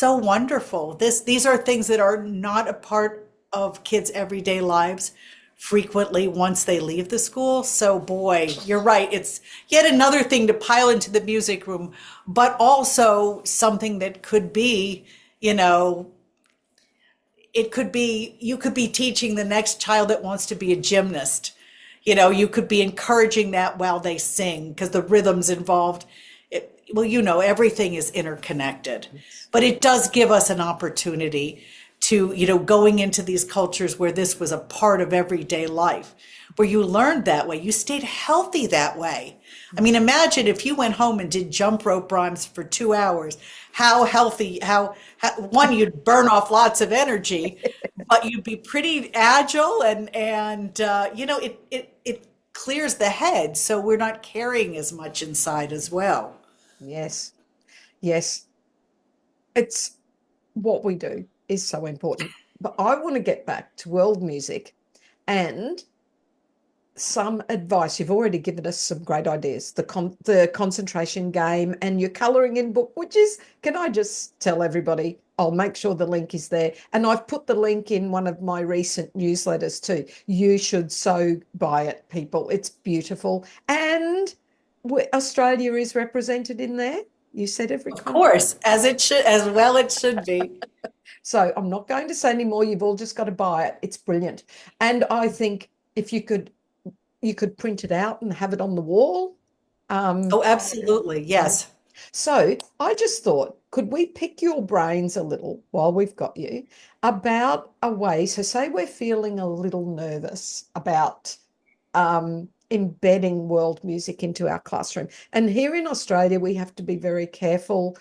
Speaker 2: so wonderful. These are things that are not a part of kids' everyday lives frequently once they leave the school. So boy, you're right. It's yet another thing to pile into the music room, but also something that could be, you know, it could be you could be teaching the next child that wants to be a gymnast. You could be encouraging that while they sing because the rhythms involved. Well, everything is interconnected, but it does give us an opportunity to, going into these cultures where this was a part of everyday life, where you learned that way, you stayed healthy that way. I mean, imagine if you went home and did jump rope rhymes for 2 hours, how healthy, one, you'd burn off lots of energy, but you'd be pretty agile and it clears the head. So we're not carrying as much inside as well.
Speaker 1: Yes. Yes. It's what we do is so important. But I want to get back to world music and some advice. You've already given us some great ideas. The concentration game and your colouring in book, which is, can I just tell everybody, I'll make sure the link is there. And I've put the link in one of my recent newsletters too. You should so buy it, people. It's beautiful. And Australia is represented in there. You said every
Speaker 2: Of
Speaker 1: country.
Speaker 2: course, as well it should be.
Speaker 1: So I'm not going to say any more. You've all just got to buy it. It's brilliant. And I think if you could print it out and have it on the wall.
Speaker 2: Oh, absolutely. Yes.
Speaker 1: So I just thought, could we pick your brains a little while we've got you about a way? So say we're feeling a little nervous about embedding world music into our classroom. And here in Australia, we have to be very careful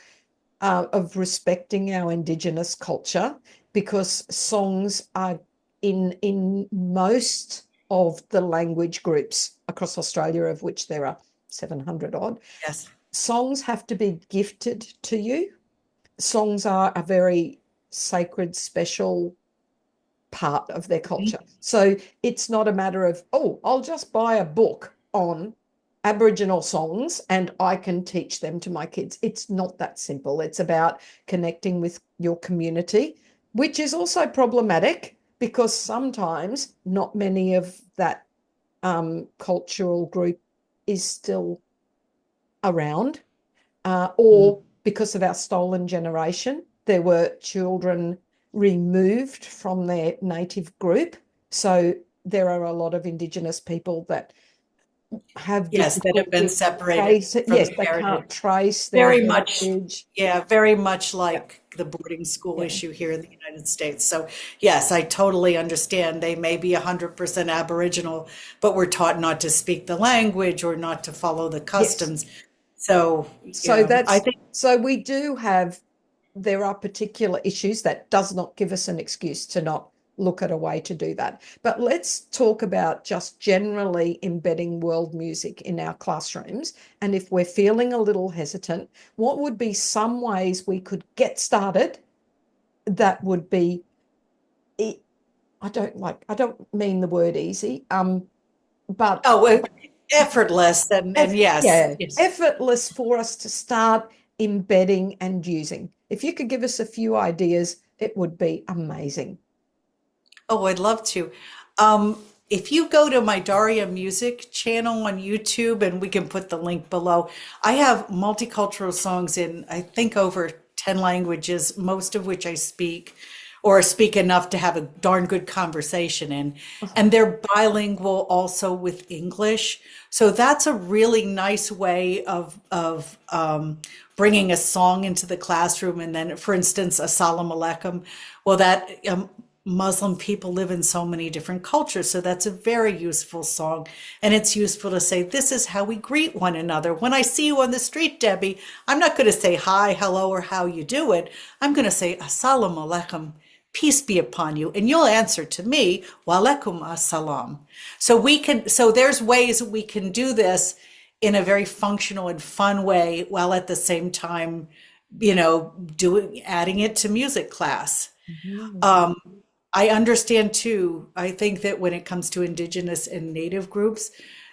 Speaker 1: of respecting our Indigenous culture because songs are in most of the language groups across Australia, of which there are 700 odd.
Speaker 2: Yes.
Speaker 1: Songs have to be gifted to you. Songs are a very sacred, special part of their culture. So it's not a matter of, oh, I'll just buy a book on Aboriginal songs and I can teach them to my kids. It's not that simple. It's about connecting with your community, which is also problematic because sometimes not many of that cultural group is still around,
Speaker 2: Mhm.
Speaker 1: or because of our stolen generation, there were children removed from their native group. So there are a lot of Indigenous people that have
Speaker 2: Yes, that have been
Speaker 1: difficulty
Speaker 2: separated
Speaker 1: tracing.
Speaker 2: from
Speaker 1: Yes,
Speaker 2: the
Speaker 1: they
Speaker 2: heritage.
Speaker 1: can't trace their
Speaker 2: Very much,
Speaker 1: heritage.
Speaker 2: yeah, very much
Speaker 1: Yeah,
Speaker 2: like the boarding school
Speaker 1: yeah.
Speaker 2: issue here in the United States. So, yes, I totally understand. They may be 100% Aboriginal, but we're taught not to speak the language or not to follow the
Speaker 1: Yes.
Speaker 2: customs. So,
Speaker 1: So
Speaker 2: yeah, I
Speaker 1: that's
Speaker 2: think,
Speaker 1: so we do have there are particular issues that does not give us an excuse to not look at a way to do that. But let's talk about just generally embedding world music in our classrooms. And if we're feeling a little hesitant, what would be some ways we could get started that would be I don't mean the word easy, but
Speaker 2: oh, effortless and yes,
Speaker 1: yeah,
Speaker 2: yes.
Speaker 1: effortless for us to start embedding and using. If you could give us a few ideas, it would be amazing.
Speaker 2: Oh, I'd love to. If you go to my Daria Music channel on YouTube, and we can put the link below, I have multicultural songs in, I think, over 10 languages, most of which I speak or speak enough to have a darn good conversation in. And they're bilingual also with English. So that's a really nice way of bringing a song into the classroom. And then, for instance, Assalamu alaikum. Well, that Muslim people live in so many different cultures, so that's a very useful song. And it's useful to say, this is how we greet one another. When I see you on the street, Debbie, I'm not going to say hi, hello, or how you do it. I'm going to say, Assalamu alaikum, peace be upon you. And you'll answer to me, wa alaikum assalam. So there's ways we can do this in a very functional and fun way, while at the same time, adding it to music class.
Speaker 1: Mhm.
Speaker 2: I understand too. I think that when it comes to indigenous and native groups,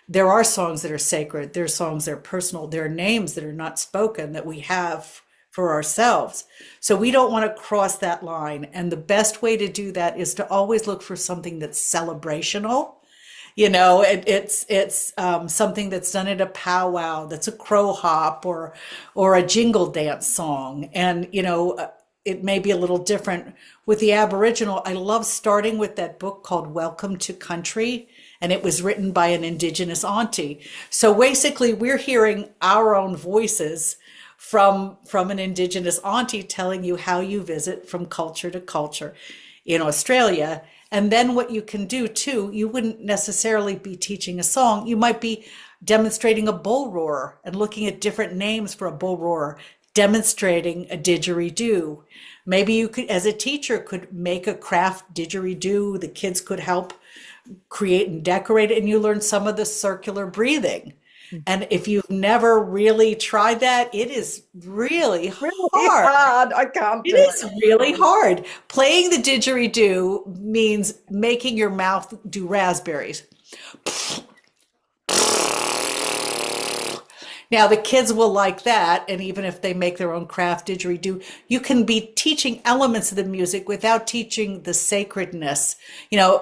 Speaker 2: there are songs that are sacred. There are songs that are personal. There are names that are not spoken that we have for ourselves. So we don't want to cross that line. And the best way to do that is to always look for something that's celebrational. It's something that's done at a powwow, that's a crow hop or a jingle dance song, and it may be a little different with the Aboriginal. I love starting with that book called Welcome to Country, and it was written by an Indigenous auntie. So basically, we're hearing our own voices from an Indigenous auntie telling you how you visit from culture to culture in Australia. And then what you can do too, you wouldn't necessarily be teaching a song. You might be demonstrating a bull roar and looking at different names for a bull roar, demonstrating a didgeridoo. Maybe you could, as a teacher, could make a craft didgeridoo. The kids could help create and decorate it, and you learn some of the circular breathing. And if you've never really tried that, it is really
Speaker 1: Really
Speaker 2: hard.
Speaker 1: hard. I can't
Speaker 2: It
Speaker 1: do
Speaker 2: is
Speaker 1: it.
Speaker 2: really hard. Playing the didgeridoo means making your mouth do raspberries. Now, the kids will like that, and even if they make their own craft didgeridoo, you can be teaching elements of the music without teaching the sacredness,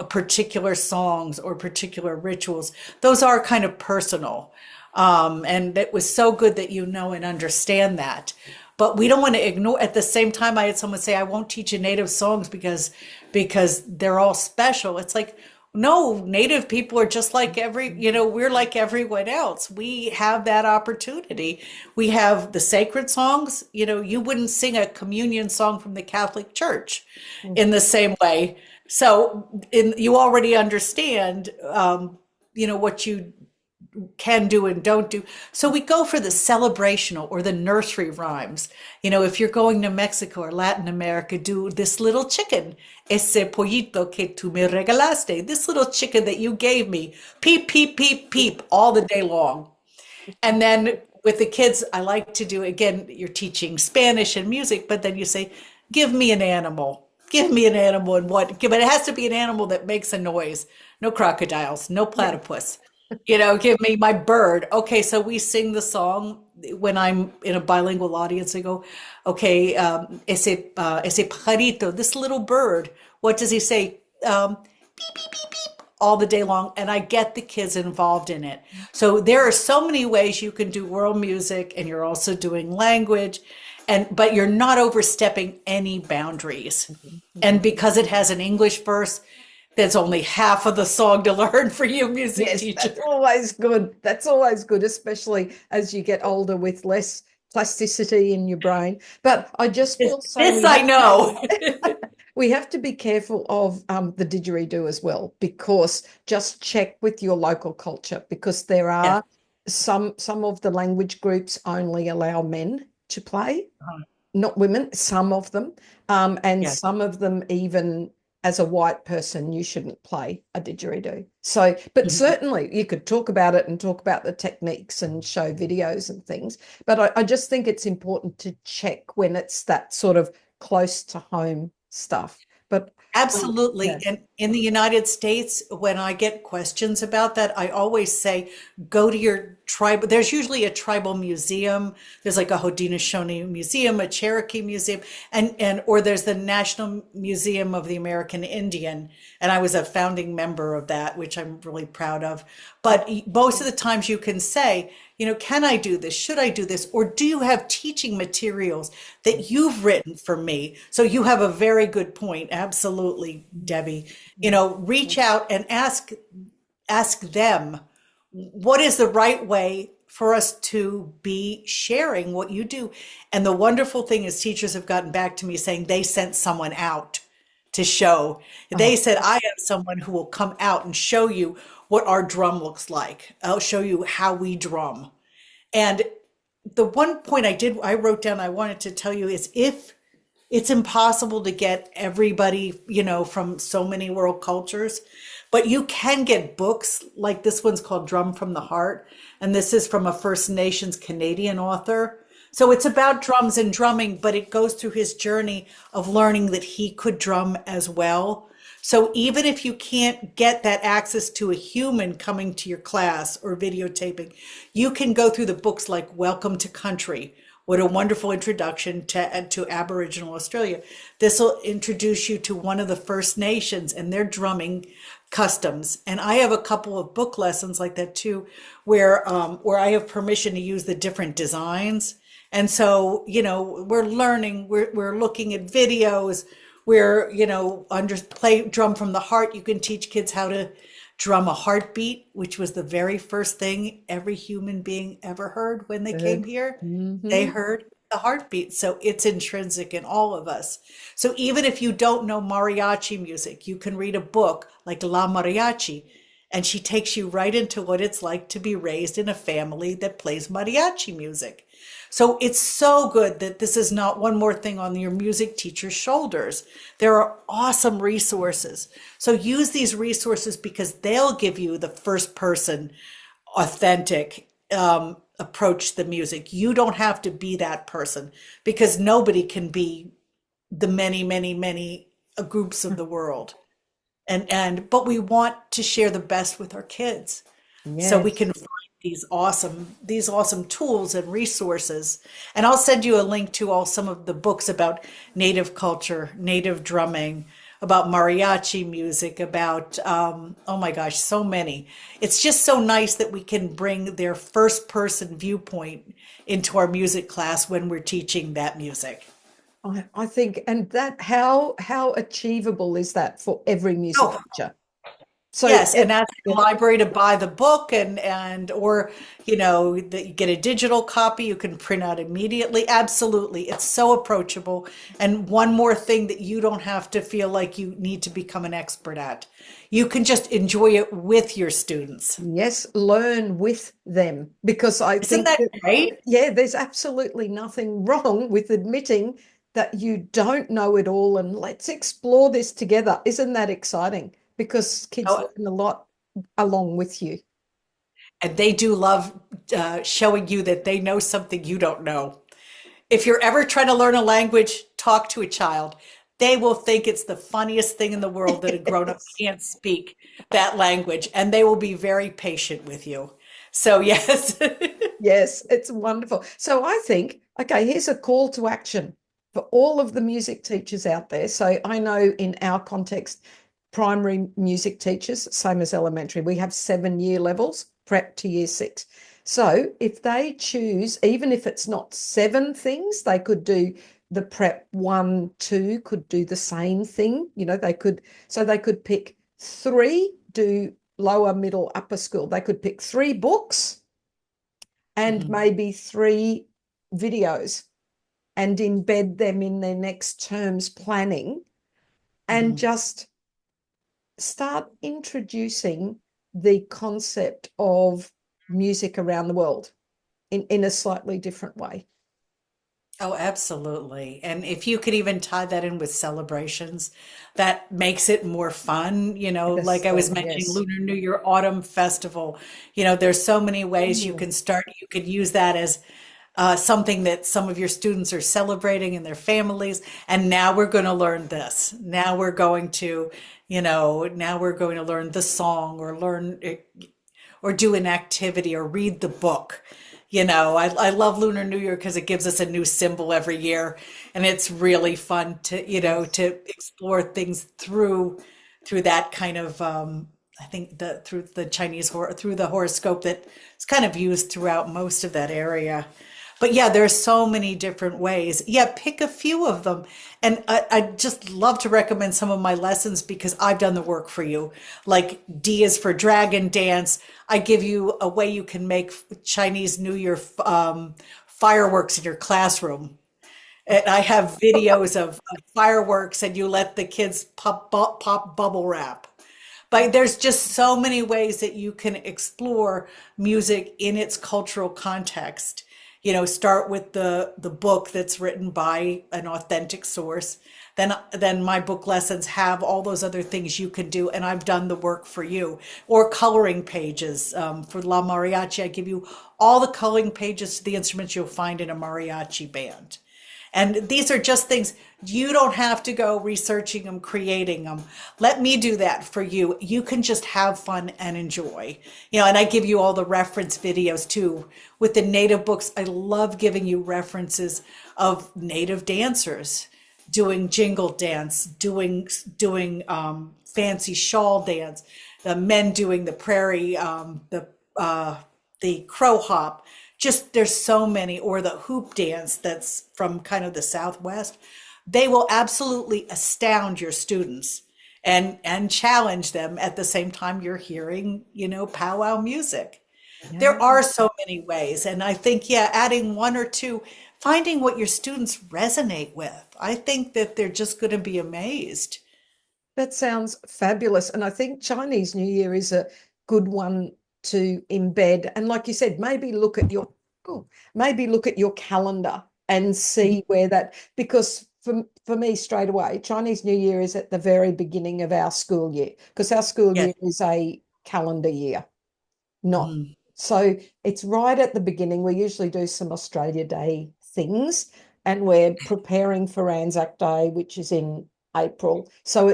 Speaker 2: particular songs or particular rituals. Those are kind of personal. And it was so good that you know and understand that. But we don't want to ignore, at the same time, I had someone say, I won't teach you native songs because they're all special. It's like, no, native people are just like we're like everyone else. We have that opportunity. We have the sacred songs. You wouldn't sing a communion song from the Catholic Church in the same way. So you already understand, what you can do and don't do. So we go for the celebrational or the nursery rhymes. If you're going to Mexico or Latin America, do this little chicken, ese pollito que tú me regalaste, this little chicken that you gave me, peep, peep, peep, peep, all the day long. And then with the kids, I like to do, again, you're teaching Spanish and music, but then you say, give me an animal. Give me an animal and what? But it has to be an animal that makes a noise. No crocodiles, no
Speaker 1: Yeah.
Speaker 2: platypus. Give me my bird. Okay, so we sing the song when I'm in a bilingual audience. I go, okay, ese pajarito, this little bird, what does he say? Beep, beep, beep, beep, all the day long. And I get the kids involved in it. So there are so many ways you can do world music, and you're also doing language, but you're not overstepping any boundaries.
Speaker 1: Mhm.
Speaker 2: And
Speaker 1: Mhm.
Speaker 2: because it has an English verse, There's only half of the song to learn for you, music
Speaker 1: Yes,
Speaker 2: teacher.
Speaker 1: that's always good. That's always good, especially as you get older with less plasticity in your brain. But I just will say
Speaker 2: This I know.
Speaker 1: we have to be careful of the didgeridoo as well, because just check with your local culture, because there
Speaker 2: Yes.
Speaker 1: are some of the language groups only allow men to play, not women, some of them. And
Speaker 2: Yes.
Speaker 1: some of them, even as a white person, you shouldn't play a didgeridoo. So, but
Speaker 2: Mhm.
Speaker 1: certainly you could talk about it and talk about the techniques and show videos and things. But I just think it's important to check when it's that sort of close to home stuff. But yeah.
Speaker 2: Absolutely. And in the United States, when I get questions about that, I always say, go to your tribe. There's usually a tribal museum. There's like a Haudenosaunee museum, a Cherokee museum, or there's the National Museum of the American Indian. And I was a founding member of that, which I'm really proud of. But most of the times you can say, can I do this? Should I do this? Or do you have teaching materials that you've written for me? So you have a very good point. Absolutely, Debbie. Reach out and ask them, what is the right way for us to be sharing what you do? And the wonderful thing is teachers have gotten back to me saying they sent someone out to show. They
Speaker 1: Oh,
Speaker 2: said, I have someone who will come out and show you what our drum looks like. I'll show you how we drum. And the one point I wrote down I wanted to tell you is, if it's impossible to get everybody, from so many world cultures, but you can get books like this one's called Drum from the Heart. And this is from a First Nations Canadian author. So it's about drums and drumming, but it goes through his journey of learning that he could drum as well. So even if you can't get that access to a human coming to your class or videotaping, you can go through the books like Welcome to Country. What a wonderful introduction to Aboriginal Australia. This will introduce you to one of the First Nations and their drumming customs. And I have a couple of book lessons like that too, where I have permission to use the different designs. And so, we're learning, we're looking at videos, where, under play Drum from the Heart, you can teach kids how to drum a heartbeat, which was the very first thing every human being ever heard when they came
Speaker 1: good.
Speaker 2: here. They
Speaker 1: Mm-hmm.
Speaker 2: heard the heartbeat. So it's intrinsic in all of us. So even if you don't know mariachi music, you can read a book like La Mariachi, and she takes you right into what it's like to be raised in a family that plays mariachi music. So it's so good that this is not one more thing on your music teacher's shoulders. There are awesome resources. So use these resources, because they'll give you the first person, authentic approach to the music. You don't have to be that person, because nobody can be the many, many, many groups of the world. But we want to share the best with our kids, so we
Speaker 1: Yes.
Speaker 2: can find these awesome tools and resources. And I'll send you a link to some of the books about native culture, native drumming, about mariachi music, about oh my gosh, so many. It's just so nice that we can bring their first person viewpoint into our music class when we're teaching that music.
Speaker 1: I think, and that how achievable is that for every music
Speaker 2: Oh,
Speaker 1: teacher? So
Speaker 2: yes, and ask the
Speaker 1: yeah.
Speaker 2: library to buy the book, or that you get a digital copy you can print out immediately. Absolutely. It's so approachable. And one more thing that you don't have to feel like you need to become an expert at. You can just enjoy it with your students.
Speaker 1: Yes, learn with them, because I
Speaker 2: Isn't
Speaker 1: think
Speaker 2: that
Speaker 1: that,
Speaker 2: great?
Speaker 1: yeah, there's absolutely nothing wrong with admitting that you don't know it all, and let's explore this together. Isn't that exciting? Because kids
Speaker 2: Oh,
Speaker 1: learn a lot along with you.
Speaker 2: and they do love showing you that they know something you don't know. If you're ever trying to learn a language, talk to a child. They will think it's the funniest thing in the world that a grown up
Speaker 1: Yes.
Speaker 2: can't speak that language, and they will be very patient with you. So, yes.
Speaker 1: Yes, it's wonderful. So I think, okay, here's a call to action for all of the music teachers out there. So I know in our context, primary music teachers, same as elementary, we have 7 year levels, prep to year 6. So if they choose, even if it's not 7 things, they could do the prep 1, 2 could do the same thing. They could pick three do lower, middle, upper school. They could pick 3 books and maybe 3 videos and embed them in their next term's planning and just start introducing the concept of music around the world in a slightly different way.
Speaker 2: Oh, absolutely. And if you could even tie that in with celebrations, that makes it more fun. Like I was mentioning,
Speaker 1: Yes.
Speaker 2: Lunar New Year, Autumn Festival. There's so many ways you can start. You could use that as something that some of your students are celebrating in their families. And now we're going to learn this. Now we're going to learn the song or learn or do an activity or read the book. I love Lunar New Year because it gives us a new symbol every year, and it's really fun to explore things through that kind of I think through the through the horoscope that's kind of used throughout most of that area. But yeah, there's so many different ways. Yeah, pick a few of them. And I just love to recommend some of my lessons because I've done the work for you. Like D is for Dragon Dance. I give you a way you can make Chinese New Year fireworks in your classroom. And I have videos of fireworks, and you let the kids pop bubble wrap. But there's just so many ways that you can explore music in its cultural context. Start with the book that's written by an authentic source. Then my book lessons have all those other things you can do, and I've done the work for you. Or coloring pages. For La Mariachi, I give you all the coloring pages to the instruments you'll find in a mariachi band. And these are just things you don't have to go researching them, creating them. Let me do that for you. You can just have fun and enjoy. And I give you all the reference videos too. With the native books, I love giving you references of native dancers doing jingle dance, doing fancy shawl dance, the men doing the prairie, the crow hop. Just there's so many, or the hoop dance that's from kind of the Southwest. They will absolutely astound your students and challenge them at the same time you're hearing, powwow music. There
Speaker 1: Yeah.
Speaker 2: are so many ways. And I think, yeah, adding one or two, finding what your students resonate with. I think that they're just going to be amazed.
Speaker 1: That sounds fabulous. And I think Chinese New Year is a good one to embed. And like you said, maybe look at your calendar and see where that, because for me straight away, Chinese New Year is at the very beginning of our school year, because our school
Speaker 2: Yes.
Speaker 1: year is a calendar year, not
Speaker 2: Mhm.
Speaker 1: so it's right at the beginning. We usually do some Australia Day things, and we're preparing for Anzac Day, which is in April. So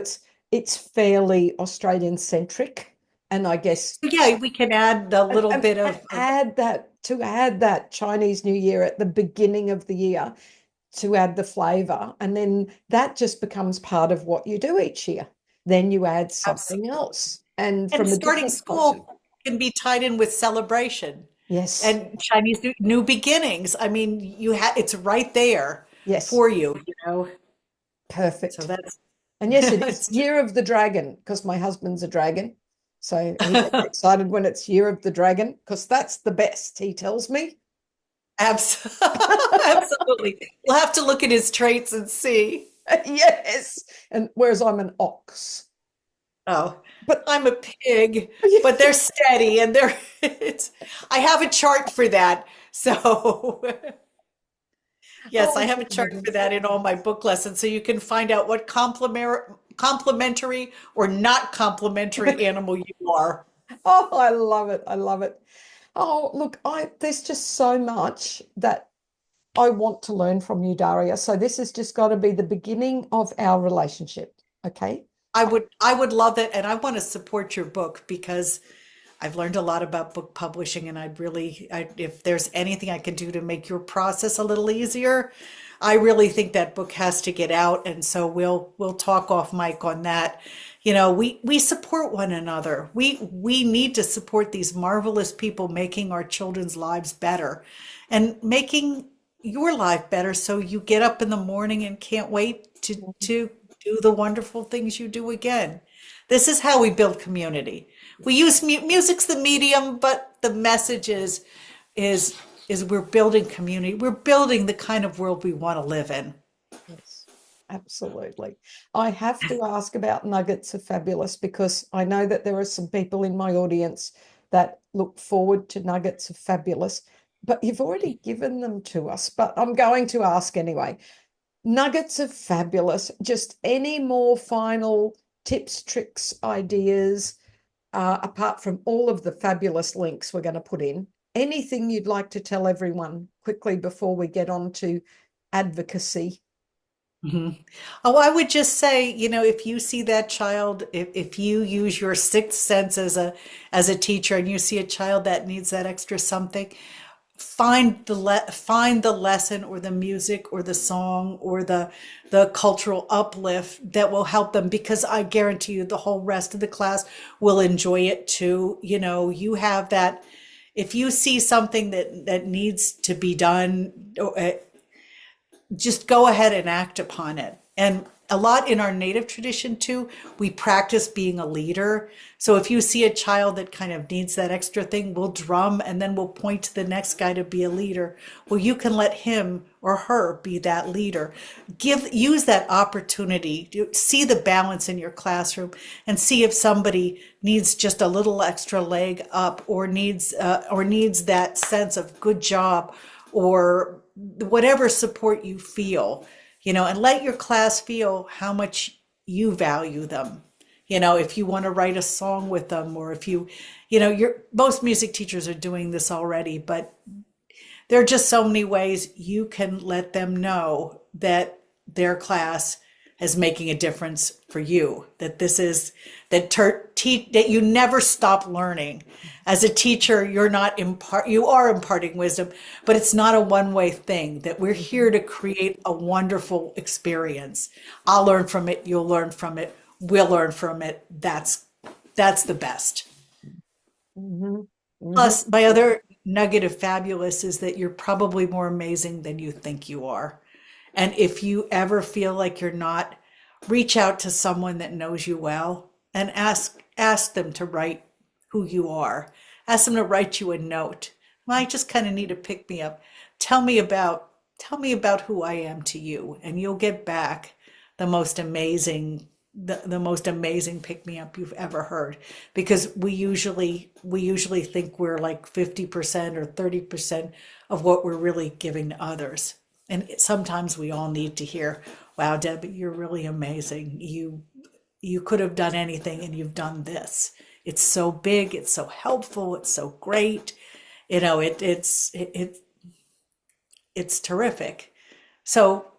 Speaker 1: it's fairly Australian centric. And I guess
Speaker 2: Yeah, we can add a little bit
Speaker 1: and
Speaker 2: of
Speaker 1: add that Chinese New Year at the beginning of the year to add the flavor. And then that just becomes part of what you do each year. Then you add something
Speaker 2: absolutely.
Speaker 1: else and
Speaker 2: And
Speaker 1: from a
Speaker 2: starting
Speaker 1: different culture.
Speaker 2: school can be tied in with celebration
Speaker 1: Yes.
Speaker 2: and Chinese new beginnings. I mean, it's right there
Speaker 1: Yes.
Speaker 2: for you. So
Speaker 1: Perfect.
Speaker 2: that's
Speaker 1: And yes, it is
Speaker 2: it's
Speaker 1: Year of the Dragon because my husband's a dragon. So he gets excited when it's Year of the Dragon because that's the best, he tells me.
Speaker 2: absolutely. We'll have to look at his traits and see.
Speaker 1: Yes. And whereas I'm an ox.
Speaker 2: Oh,
Speaker 1: But
Speaker 2: I'm a pig, but they're steady and it's I have a chart for that. So yes, I
Speaker 1: oh
Speaker 2: have
Speaker 1: my
Speaker 2: a chart for
Speaker 1: goodness.
Speaker 2: that in all my book lessons, so you can find out what complimentary or not complimentary animal you are.
Speaker 1: Oh, I love it. I love it. Oh, look, I there's just so much that I want to learn from you, Daria. So this has just got to be the beginning of our relationship. Okay.
Speaker 2: I would love it, and I want to support your book because I've learned a lot about book publishing, and if there's anything I can do to make your process a little easier, I really think that book has to get out, and so we'll talk off mic on that. We support one another. We need to support these marvelous people making our children's lives better and making your life better so you get up in the morning and can't wait to do the wonderful things you do again. This is how we build community. We use music's the medium, but the message is we're building community. We're building the kind of world we want to live in.
Speaker 1: Yes, absolutely. I have to ask about nuggets of fabulous because I know that there are some people in my audience that look forward to nuggets of fabulous, but you've already given them to us. But I'm going to ask anyway. Nuggets of fabulous, just any more final tips, tricks, ideas, apart from all of the fabulous links we're going to put in. Anything you'd like to tell everyone quickly before we get on to advocacy?
Speaker 2: Mm-hmm. Oh, I would just say, if you see that child, if you use your sixth sense as a teacher and you see a child that needs that extra something, find the lesson or the music or the song or the cultural uplift that will help them, because I guarantee you the whole rest of the class will enjoy it too. You have that. If you see something that needs to be done, just go ahead and act upon it. And a lot in our native tradition too, we practice being a leader. So if you see a child that kind of needs that extra thing, we'll drum and then we'll point to the next guy to be a leader. Well, you can let him or her be that leader. Use that opportunity to see the balance in your classroom and see if somebody needs just a little extra leg up or needs that sense of good job or whatever support you feel, and let your class feel how much you value them. If you want to write a song with them, or if most music teachers are doing this already, but there are just so many ways you can let them know that their class is making a difference for you, that this is that you never stop learning. As a teacher, you are imparting wisdom, but it's not a one-way thing, that we're here to create a wonderful experience. I'll learn from it, you'll learn from it, we'll learn from it. That's the best.
Speaker 1: Mm-hmm. Mm-hmm.
Speaker 2: Plus, my other nugget of fabulous is that you're probably more amazing than you think you are. And if you ever feel like you're not, reach out to someone that knows you well and ask them to write who you are. Ask them to write you a note. Well, I just kind of need to pick me up. Tell me about who I am to you, and you'll get back the most amazing pick me up you've ever heard, because we usually think we're like 50% or 30% of what we're really giving to others. And sometimes we all need to hear, wow, Debbie, you're really amazing. You could have done anything and you've done this. It's so big, it's so helpful, it's so great. It's terrific. So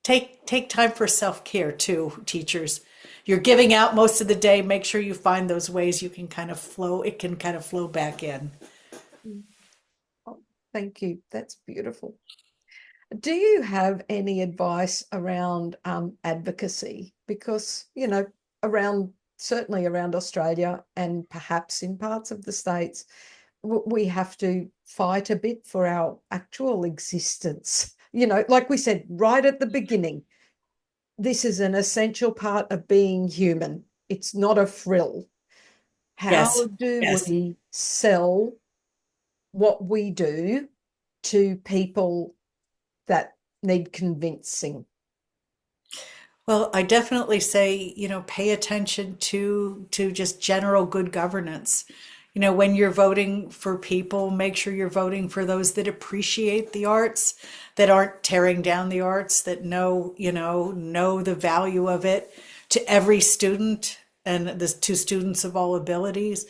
Speaker 2: take time for self-care too, teachers. You're giving out most of the day. Make sure you find those ways it can kind of flow back in.
Speaker 1: Oh, thank you. That's beautiful. Do you have any advice around advocacy? Because, certainly around Australia and perhaps in parts of the States, we have to fight a bit for our actual existence. Like we said right at the beginning, this is an essential part of being human. It's not a frill. How do we sell what we do to people that need convincing?
Speaker 2: Well, I definitely say, pay attention to just general good governance. When you're voting for people, make sure you're voting for those that appreciate the arts, that aren't tearing down the arts, that know the value of it to every student and to students of all abilities.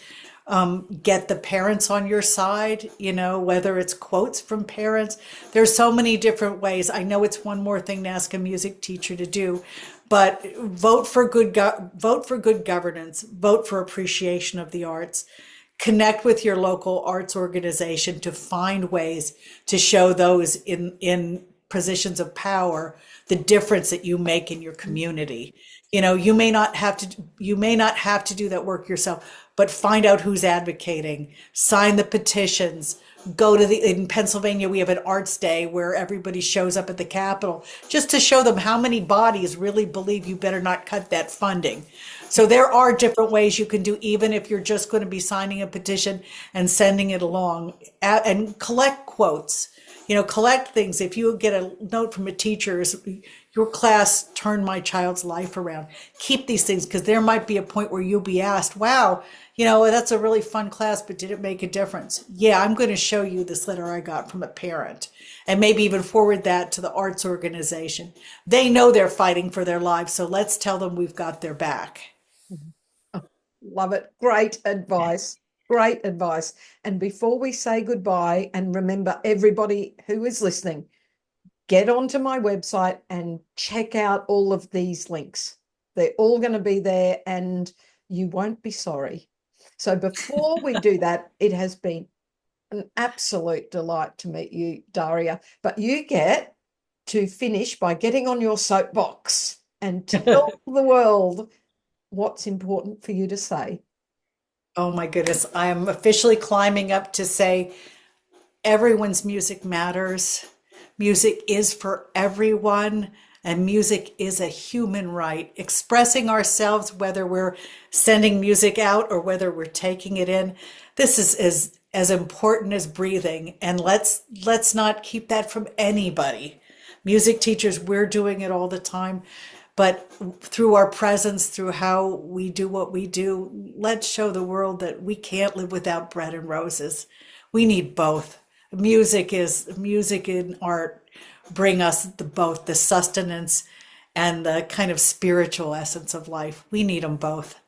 Speaker 2: Get the parents on your side, whether it's quotes from parents. There's so many different ways. I know it's one more thing to ask a music teacher to do, but vote for good governance, vote for appreciation of the arts. Connect with your local arts organization to find ways to show those in positions of power, the difference that you make in your community. You may not have to do that work yourself, but find out who's advocating, sign the petitions, in Pennsylvania, we have an arts day where everybody shows up at the Capitol just to show them how many bodies really believe you better not cut that funding. So there are different ways you can do, even if you're just going to be signing a petition and sending it along, and collect quotes, collect things. If you get a note from a teacher, your class turned my child's life around. Keep these things, because there might be a point where you'll be asked, wow, that's a really fun class, but did it make a difference? Yeah, I'm going to show you this letter I got from a parent, and maybe even forward that to the arts organization. They know they're fighting for their lives, so let's tell them we've got their back.
Speaker 1: Love it. Great advice. Great advice. And before we say goodbye, and remember, everybody who is listening, get onto my website and check out all of these links. They're all going to be there, and you won't be sorry. So before we do that, it has been an absolute delight to meet you, Daria. But you get to finish by getting on your soapbox and tell the world what's important for you to say.
Speaker 2: Oh my goodness. I am officially climbing up to say everyone's music matters. Music is for everyone, and music is a human right. Expressing ourselves, whether we're sending music out or whether we're taking it in, this is as important as breathing. And let's not keep that from anybody. Music teachers, we're doing it all the time. But through our presence, through how we do what we do, let's show the world that we can't live without bread and roses. We need both. Music and art bring us both the sustenance and the kind of spiritual essence of life. We need them both.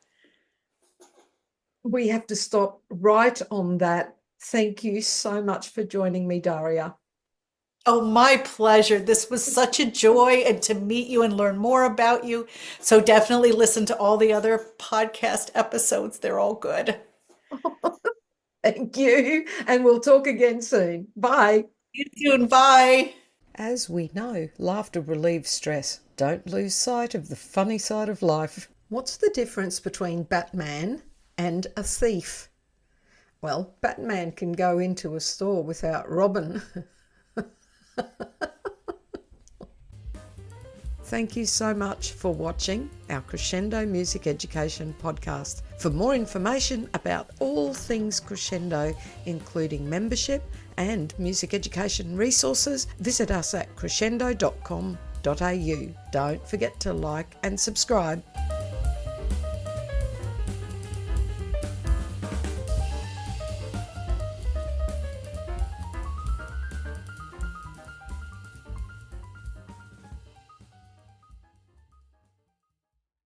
Speaker 1: We have to stop right on that. Thank you so much for joining me, Daria.
Speaker 2: Oh, my pleasure. This was such a joy, and to meet you and learn more about you. So definitely listen to all the other podcast episodes. They're all good.
Speaker 1: Thank you. And we'll talk again soon. Bye.
Speaker 2: See you soon. Bye.
Speaker 1: As we know, laughter relieves stress. Don't lose sight of the funny side of life. What's the difference between Batman and a thief? Well, Batman can go into a store without Robin. Thank you so much for watching our Crescendo Music Education Podcast. For more information about all things Crescendo, including membership and music education resources, visit us at crescendo.com.au. Don't forget to like and subscribe.